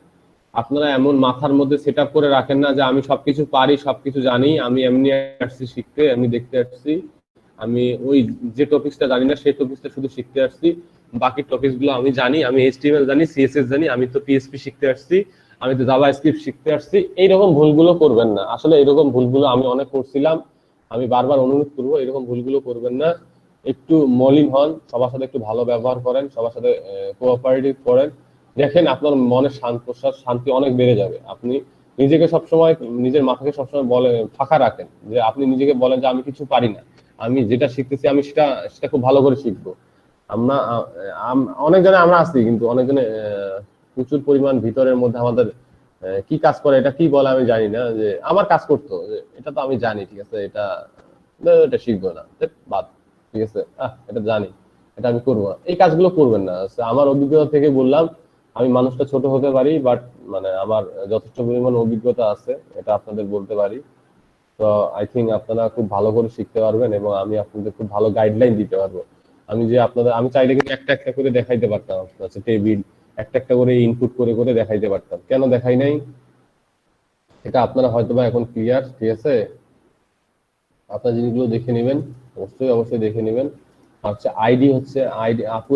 আপনারা এমন মাথার মধ্যে সেট আপ করে রাখেন না যে আমি সবকিছু পারি, সবকিছু জানি, আমি এমনি আসছি শিখতে, আমি দেখতে আসছি, আমি ওই যে টপিকসটা জানি না সেই টপিকসটা শুধু শিখতে আসছি, বাকি টপিকস গুলো আমি জানি, আমি এইচটিএমএল জানি, সিএসএস জানি, আমি তো পিএইচপি শিখতে আসছি, আমি তো জাভাস্ক্রিপ্ট শিখতে আসছি। এইরকম ভুলগুলো করবেন না, আসলে এরকম ভুলগুলো আমি অনেক করছিলাম, আমি বারবার অনুরোধ করবো এরকম ভুলগুলো করবেন না। একটু মলিন হন, সবার সাথে একটু ভালো ব্যবহার করেন, সবার সাথে কোঅপারেটিভ করেন, দেখেন আপনার মনে শান্তি অনেক বেড়ে যাবে। আপনি নিজেকে সবসময়, নিজের মাথাকে সবসময় ফাঁকা রাখেন, যে আপনি নিজেকে বলেন যে আমি কিছু পারি না, আমি যেটা শিখতেছি আমি সেটা খুব ভালো করে শিখবো। আমরা অনেকজনে আমরা আছি, কিন্তু অনেকজনে প্রচুর পরিমাণ ভিতরের মধ্যে আমাদের কি কাজ করে, এটা কি বলে আমি জানি না, যে আমার কাজ করতো, এটা তো আমি জানি, ঠিক আছে, এটা শিখবো না, বাদ, ঠিক আছে, এটা জানি, এটা আমি করবো না, এই কাজগুলো করবেন না। আমার অভিজ্ঞতা থেকে বললাম, আমি মানুষটা ছোট হতে পারি, বাট মানে আমার যথেষ্ট পরিমাণ অভিজ্ঞতা আছে, এটা আপনাদের বলতে পারি। তো আই থিঙ্ক আপনারা খুব ভালো করে শিখতে পারবেন এবং আমি আপনাদের খুব ভালো গাইডলাইন দিতে পারবো। আমি চাইলে কিন্তু একটা একটা করে দেখাইতে পারতাম, আপনার টেবিল একটা একটা করে ইনপুট করে করে দেখাইতে পারতাম, কেন দেখাই নাই এটা আপনারা হয়তো বা এখন ক্লিয়ার, ঠিক আছে। আপনার জিনিসগুলো দেখে নেবেন, অবশ্যই দেখে নেবেন। আচ্ছা, আইডি আপু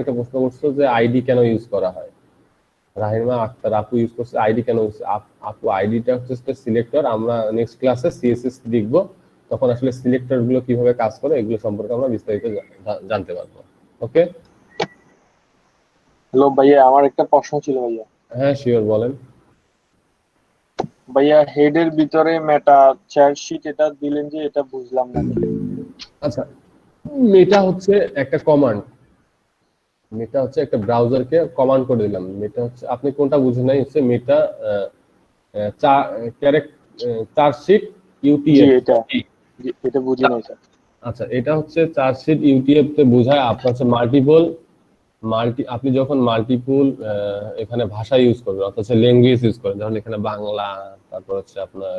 একটা প্রশ্ন করছো যে আইডি কেন ইউজ করা হয়। রাহিমা আক্তার আপু ইউজ করছে আইডি কেন ইউজ, আপু আইডিটা হচ্ছে সিলেক্টর, আমরা নেক্সট ক্লাসে সিএসএস দেখবো, তখন আসলে সিলেক্টর গুলো কিভাবে কাজ করে এগুলো সম্পর্কে আমরা বিস্তারিত জানতে পারবো। ওকে, হ্যালো ভাইয়া, আমার একটা প্রশ্ন ছিল ভাইয়া। হ্যাঁ শিওর, বলেন। ভাইয়া হেডের ভিতরে মেটা চার্টশিট এটা দিলেন যে, এটা বুঝলাম না। আচ্ছা, মেটা হচ্ছে একটা কমান্ড, মেটা হচ্ছে একটা ব্রাউজারকে কমান্ড করে দিলাম। মেটা হচ্ছে, আপনি কোনটা বুঝেন নাই, হচ্ছে মেটা চার্টশিট ইউটিএফ, এটা বুঝি নাই স্যার। আচ্ছা, এটা হচ্ছে চার্টশিট ইউটিএফ তে বোঝায় আপনার হচ্ছে আপনি যখন মাল্টিপল এখানে ভাষা ইউজ করবেন, অর্থাৎ ল্যাঙ্গুয়েজ ইউজ করেন, যখন এখানে বাংলা, তারপর হচ্ছে আপনার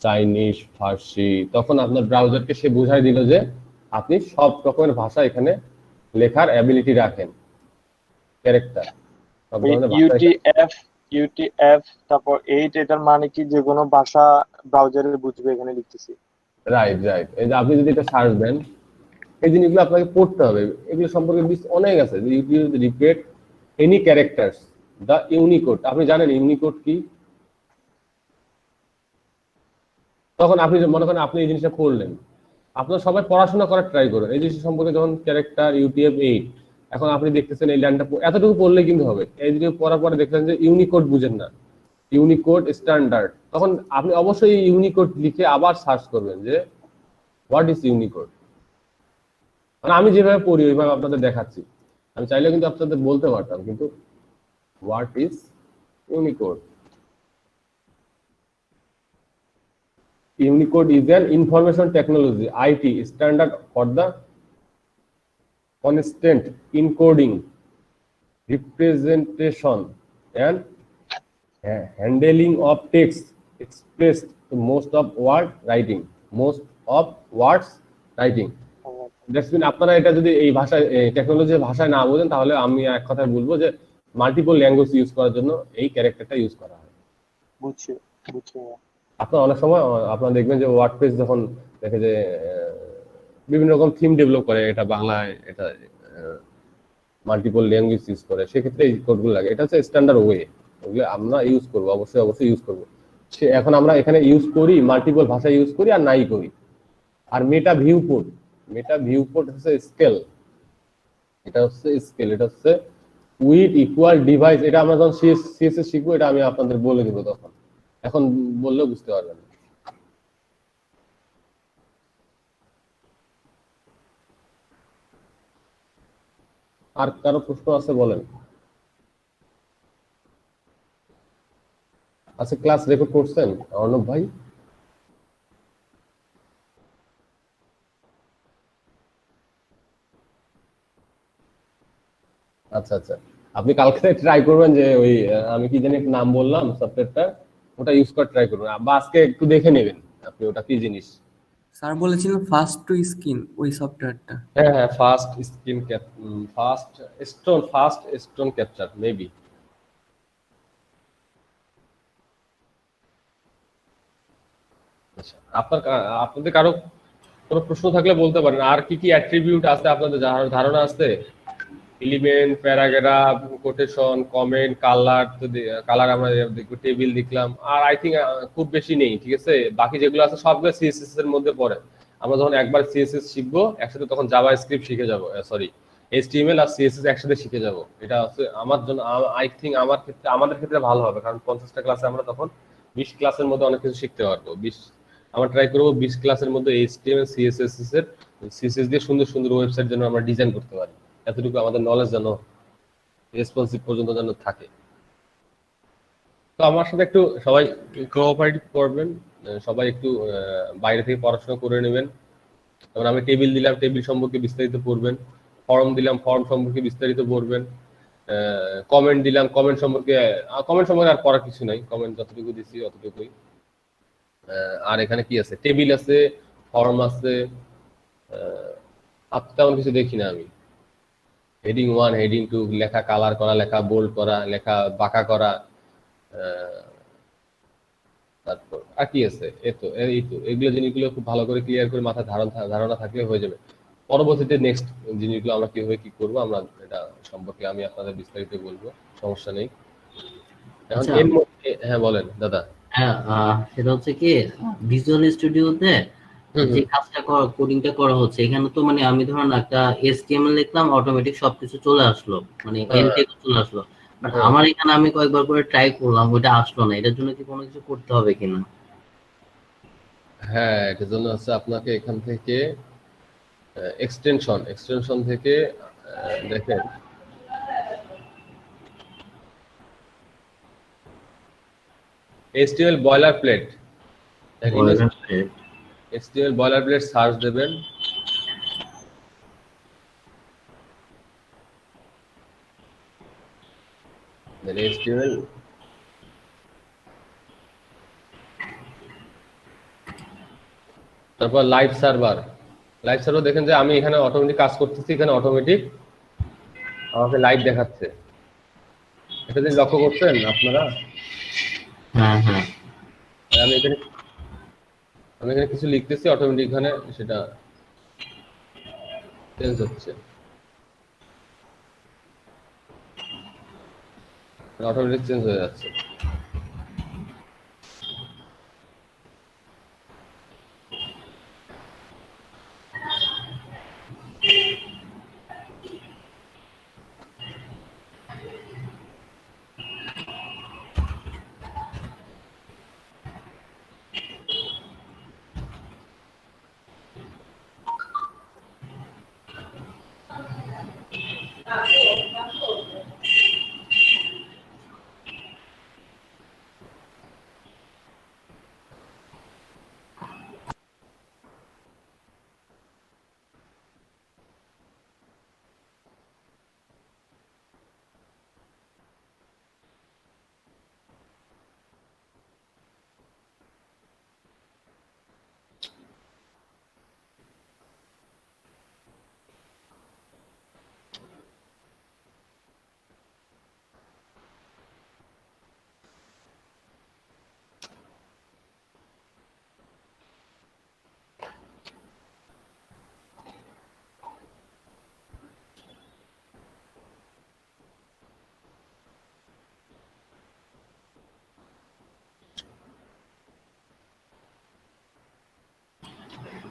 চাইনিজ, ফার্সি, তখন আপনার ব্রাউজারকে সে বোঝাই দিল যে আপনি সব রকমের ভাষা এখানে লেখার অ্যাবিলিটি রাখেন, ক্যারেক্টার ইউটিএফ তারপর 8 এটার মানে কি যে কোনো ভাষা ব্রাউজারে বুঝবে এখানে লিখতেছি। রাইট। এই যে আপনি যদি এটা সার্চ দেন, এই জিনিসগুলো আপনাকে পড়তে হবে, এগুলো সম্পর্কে অনেক আছে। যে ইউটিউব রিপিট এনি ক্যারেক্টারস দা ইউনিকোড, আপনি জানেন ইউনিকোড কি? তখন আপনি মনে করেন আপনি এই জিনিসটা পড়লেন, আপনারা সবাই পড়াশোনা করার ট্রাই করেন এই জিনিস সম্পর্কে। যখন ক্যারেক্টার ইউটিএফ 8, এখন আপনি দেখতেছেন এই লাইনটা এতটুকু পড়লে কিন্তু হবে, এই জিনিস পড়ার পরে দেখলেন যে ইউনিকোড বুঝেন না, ইউনিকোড স্ট্যান্ডার্ড, তখন আপনি অবশ্যই ইউনিকোড লিখে আবার সার্চ করবেন যে হোয়াট ইজ ইউনিকোড। মানে আমি যেভাবে পড়ি ওইভাবে আপনাদের দেখাচ্ছি, আমি চাইলে কিন্তু আপনাদের বলতে পারতাম, কিন্তু what is Unicode. Unicode is an information technology IT standard for the constant encoding, representation, and handling of text expressed to most of word writing. Most of words writing. That's mean আপনারা এটা যদি এই ভাষায় টেকনোলজির ভাষায় না বোঝেন তাহলে আমি এক কথায় বলবো যে মাল্টিপল ল্যাঙ্গুয়েজ ইউজ করার জন্য এই ক্যারেক্টারটা ইউজ করা হয়। বুঝছি বুঝছি। আপনার অনেক সময় আপনারা দেখবেন যে ওয়ার্ডপ্রেস যখন দেখে যে বিভিন্ন রকম থিম ডেভেলপ করে, এটা বাংলায়, এটা মাল্টিপল ল্যাঙ্গুয়েজ ইউজ করে, সেক্ষেত্রে এই কোডগুলো লাগে। এটা হচ্ছে স্ট্যান্ডার্ড ওয়ে, ওগুলো আমরা ইউজ করবো, অবশ্যই ইউজ করবো। এখন আমরা এখানে ইউজ করি, মাল্টিপল ভাষা ইউজ করি আর নাই করি। আর মেটা ভিউপোর্ট হচ্ছে স্কেল, এটা হচ্ছে স্কেল, এটা হচ্ছে উইথ ইকুয়াল ডিভাইস। এটা আমরা যখন সিএসএস শিখবো এটা আমি আপনাদের বলে দিব, তখন এখন বললেও বুঝতে পারবেন। আর কারো প্রশ্ন আছে বলেন। আচ্ছা, ক্লাস রেকর্ড করছেন অর্ণব ভাই? আচ্ছা আচ্ছা, আপনি কালকে ট্রাই করবেন যে ওই আমি কি জানি নাম বললাম সফটওয়্যারটা, ওটা ইউজ করে ট্রাই করবেন, বা আজকে একটু দেখে নেবেন আপনি ওটা কি জিনিস। স্যার বলেছিলেন ফাস্ট টু স্কিন ওই সফটওয়্যারটা। হ্যাঁ হ্যাঁ, ফাস্ট স্টোন ক্যাপচার মেবি। আচ্ছা, আপনাদের কারো কোনো প্রশ্ন থাকলে বলতে পারেন। আর কি কি অ্যাট্রিবিউট আছে আপনাদের ধারণা আছে? Element, paragraph, quotation, comment, colour আমরা দেখবো, টেবিল দেখলাম, আর আই থিঙ্ক খুব বেশি নেই। ঠিক আছে, বাকি যেগুলো আছে সবগুলো সিএসএস এর মধ্যে পড়ে। আমরা যখন একবার সিএসএস শিখবো একসাথে, তখন জাভা স্ক্রিপ্ট শিখে যাবো, সরি এইচটিএমএল আর সিএসএস একসাথে শিখে যাবো। এটা হচ্ছে আমার জন্য, আই থিঙ্ক আমাদের ক্ষেত্রে ভালো হবে, কারণ 50টা ক্লাসে আমরা তখন 20 ক্লাসের মধ্যে অনেক কিছু শিখতে পারবো। আমরা ট্রাই করবো 20 ক্লাসের মধ্যে এইচটিএমএল সিএসএস দিয়ে সুন্দর সুন্দর ওয়েবসাইট যেন আমরা ডিজাইন করতে পারি। এতটুকু আমাদের নলেজ যেন রেসপন্সিভ পর্যন্ত যেন থাকে। তো আমার সাথে একটু সবাই কোঅপারেটিভ করবেন, সবাই একটু বাইরে থেকে পড়াশোনা করে নেবেন। যেমন আমি টেবিল দিলাম, টেবিল সম্পর্কে বিস্তারিত পড়বেন। ফর্ম দিলাম, ফর্ম সম্পর্কে বিস্তারিত পড়বেন। কমেন্ট দিলাম, কমেন্ট সম্পর্কে আর পড়ার কিছু নাই, কমেন্ট যতটুকু দিচ্ছি অতটুকুই। আর এখানে কি আছে, টেবিল আছে, ফর্ম আছে, তেমন কিছু দেখি না আমি। হেডিং 1, হেডিং 2, লেখা কালার করা, লেখা বোল্ড করা, লেখা বাঁকা করা, তারপর আর কি আছে, এই তো এগুলো জিনিসগুলো খুব ভালো করে ক্লিয়ার করে মাথায় ধারণা থাকলে হয়ে যাবে। পরবর্তীতে নেক্সট জিনিসগুলো আমরা কিভাবে কি করবো, আমরা এটা সম্পর্কে আমি আপনাদের বিস্তারিত বলবো, সমস্যা নেই। এখন এর মধ্যে হ্যাঁ বলেন দাদা। হ্যাঁ, সেটা হচ্ছে কি ভিজুয়াল স্টুডিওতে যে কাজটা কোডিংটা করা হচ্ছে, এখানে তো মানে আমি ধরুন একটা এসটিএমএল লিখলাম, অটোমেটিক সবকিছু চলে আসলো, মানে এনটেক্স চলে আসলো। বাট আমার এখানে আমি কয়েকবার করে ট্রাই করলাম, ওটা আসলো না। এটার জন্য কি কোনো কিছু করতে হবে কিনা? হ্যাঁ, এটার জন্য হচ্ছে আপনাকে এখান থেকে এক্সটেনশন থেকে দেখেন HTML বয়লারপ্লেট, HTML বয়লারপ্লেট সার্চ দেবেন। then HTML তারপর লাইভ সার্ভার দেখেন যে আমি এখানে অটোমেটিক কাজ করতেছি, এখানে অটোমেটিক আমাকে লাইভ দেখাচ্ছে। এটা যদি লক্ষ্য করছেন আপনারা, হ্যাঁ হ্যাঁ, আমি এখানে কিছু লিখতেছি, অটোমেটিক এখানে সেটা চেঞ্জ হচ্ছে, অটোমেটিক চেঞ্জ হয়ে যাচ্ছে।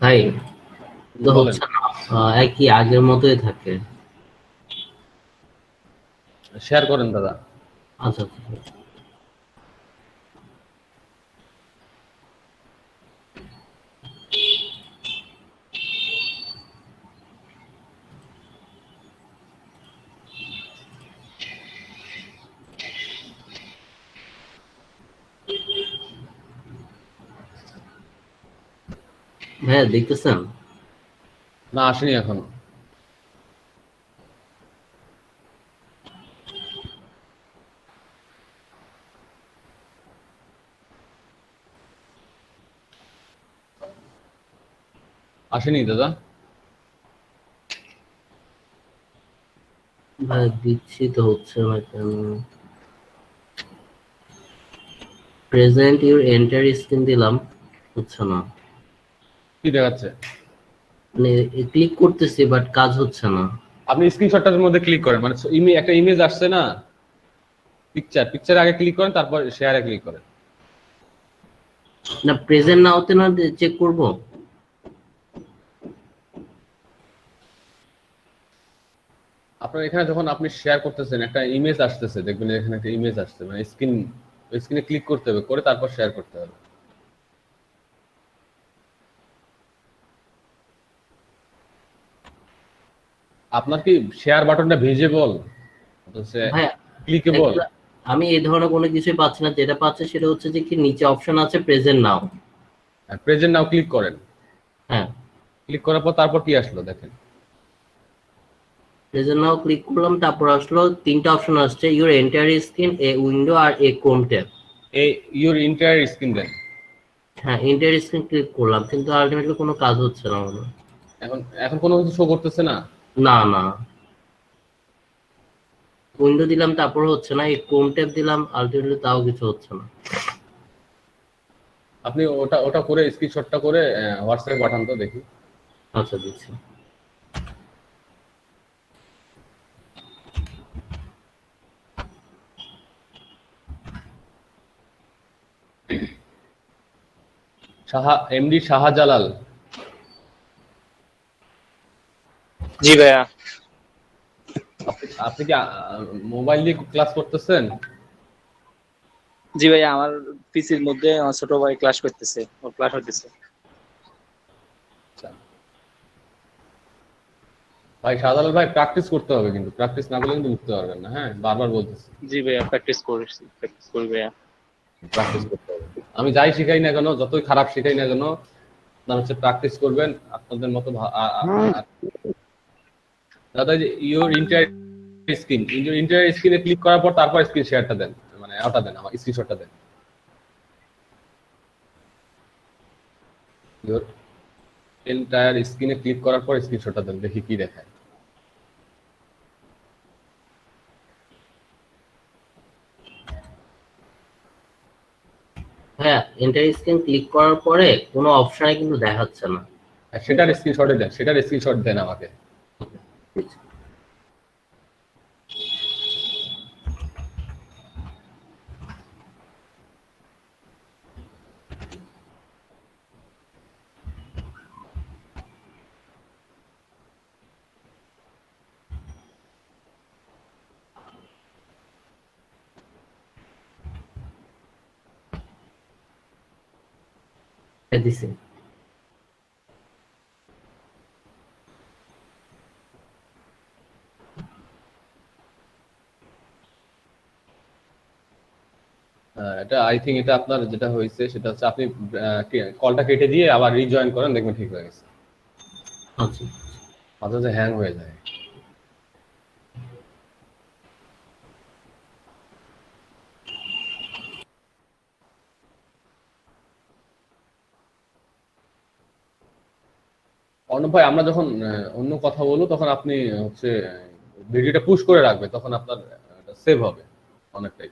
ভাই তো বলেন, হচ্ছে না, একই আগের মতোই থাকে। শেয়ার করেন দাদা। আচ্ছা আচ্ছা। ভাইয়া দেখতেছেন? না, আসেনি এখন। আসেনি দাদা। ভাই দিচ্ছি তো হচ্ছে না কেন? প্রেজেন্ট ইউর এন্টার স্ক্রিন দিলাম, হচ্ছে না। কি দেখাচ্ছে? মানে ক্লিক করতেছি বাট কাজ হচ্ছে না। আপনি স্ক্রিনশটটার মধ্যে ক্লিক করেন, মানে একটা ইমেজ আসছে না, পিকচার আগে ক্লিক করেন, তারপর শেয়ারে ক্লিক করেন। না প্রেজেন্ট না হতে না চেক করব। আপনার এখানে যখন আপনি শেয়ার করতেছেন একটা ইমেজ আসতেছে, দেখবেন এখানে একটা ইমেজ আসছে, মানে স্ক্রিনে ক্লিক করতে হবে, করে তারপর শেয়ার করতে হবে। আপনার কি শেয়ার বাটনটা ভিজিবল, ভাই ক্লিকেবল? আমি এই ধরনের কোনো কিছুই পাচ্ছি না, যেটা পাচ্ছি সেটা হচ্ছে যে কি নিচে অপশন আছে প্রেজেন্ট নাও। প্রেজেন্ট নাও ক্লিক করেন। হ্যাঁ, ক্লিক করার পর তারপর কি আসলো দেখেন। প্রেজেন্ট নাও ক্লিক করলাম, তারপর আসলো তিনটা অপশন আসছে, your entire screen, a window আর এ ক্রোম ট্যাব। এই ইউর এন্টায়ার স্ক্রিন দেন। হ্যাঁ এন্টায়ার স্ক্রিন ক্লিক করলাম, কিন্তু আলটিমেটলি কোনো কাজ হচ্ছে না মনে হয়। এখন কোনো কিছু শো করতেছে না। না না, উইন্ডো দিলাম তারপর হচ্ছে না, এই ক্রোম ট্যাব দিলাম, আলটিমেটলি তাও কিছু হচ্ছে না। আপনি ওটা ওটা করে স্ক্রিনশটটা করে হোয়াটসঅ্যাপে পাঠান তো দেখি। আচ্ছা দিচ্ছি। এমডি শাহজালাল। জি ভাইয়া। আপনি কি মোবাইল দিয়ে ক্লাস করতেছেন? জি ভাইয়া, আমার পিসির মধ্যে আমার ছোট ভাই ক্লাস করতেছে, ওর ক্লাস হইতেছে। ভাই শাহজালাল ভাই, প্র্যাকটিস করতে হবে, কিন্তু প্র্যাকটিস না করলে কিন্তু বুঝতে পারবেন না। হ্যাঁ, বারবার বলতেছি। জি ভাইয়া, প্র্যাকটিস করি ভাইয়া। প্র্যাকটিস করতে হবে। আমি যাই শিখাই না কেন, যতই খারাপ শিখাই না কেন, আপনার হচ্ছে প্র্যাকটিস করবেন আপনাদের মতো। দাদা, যে ইউর ইন্টার স্ক্রিনে ক্লিক করার পর তারপর স্ক্রিন শেয়ারটা দেন, মানে ওটা দেন, আমার স্ক্রিনশটটা দেন। ইউর এন্টায়ার স্ক্রিনে ক্লিক করার পর স্ক্রিনশটটা দেন, দেখি কি দেখায়। হ্যাঁ এন্টার স্ক্রিন ক্লিক করার পরে কোনো অপশনে কিন্তু দেখাচ্ছে না। সেটার স্ক্রিনশট দেন আমাকে। দিছি। এটা আই থিঙ্ক এটা আপনার যেটা হয়েছে সেটা হচ্ছে আপনি কলটা কেটে দিয়ে আবার রিজয়েন করেন, দেখবেন ঠিক হয়ে গেছে। আচ্ছা মাঝে মাঝে হ্যাং হয়ে যায়। অর্ণব ভাই, আমরা যখন অন্য কথা বলবো তখন আপনি হচ্ছে ভিডিওটা পুশ করে রাখবেন, তখন আপনার সেভ হবে অনেকটাই।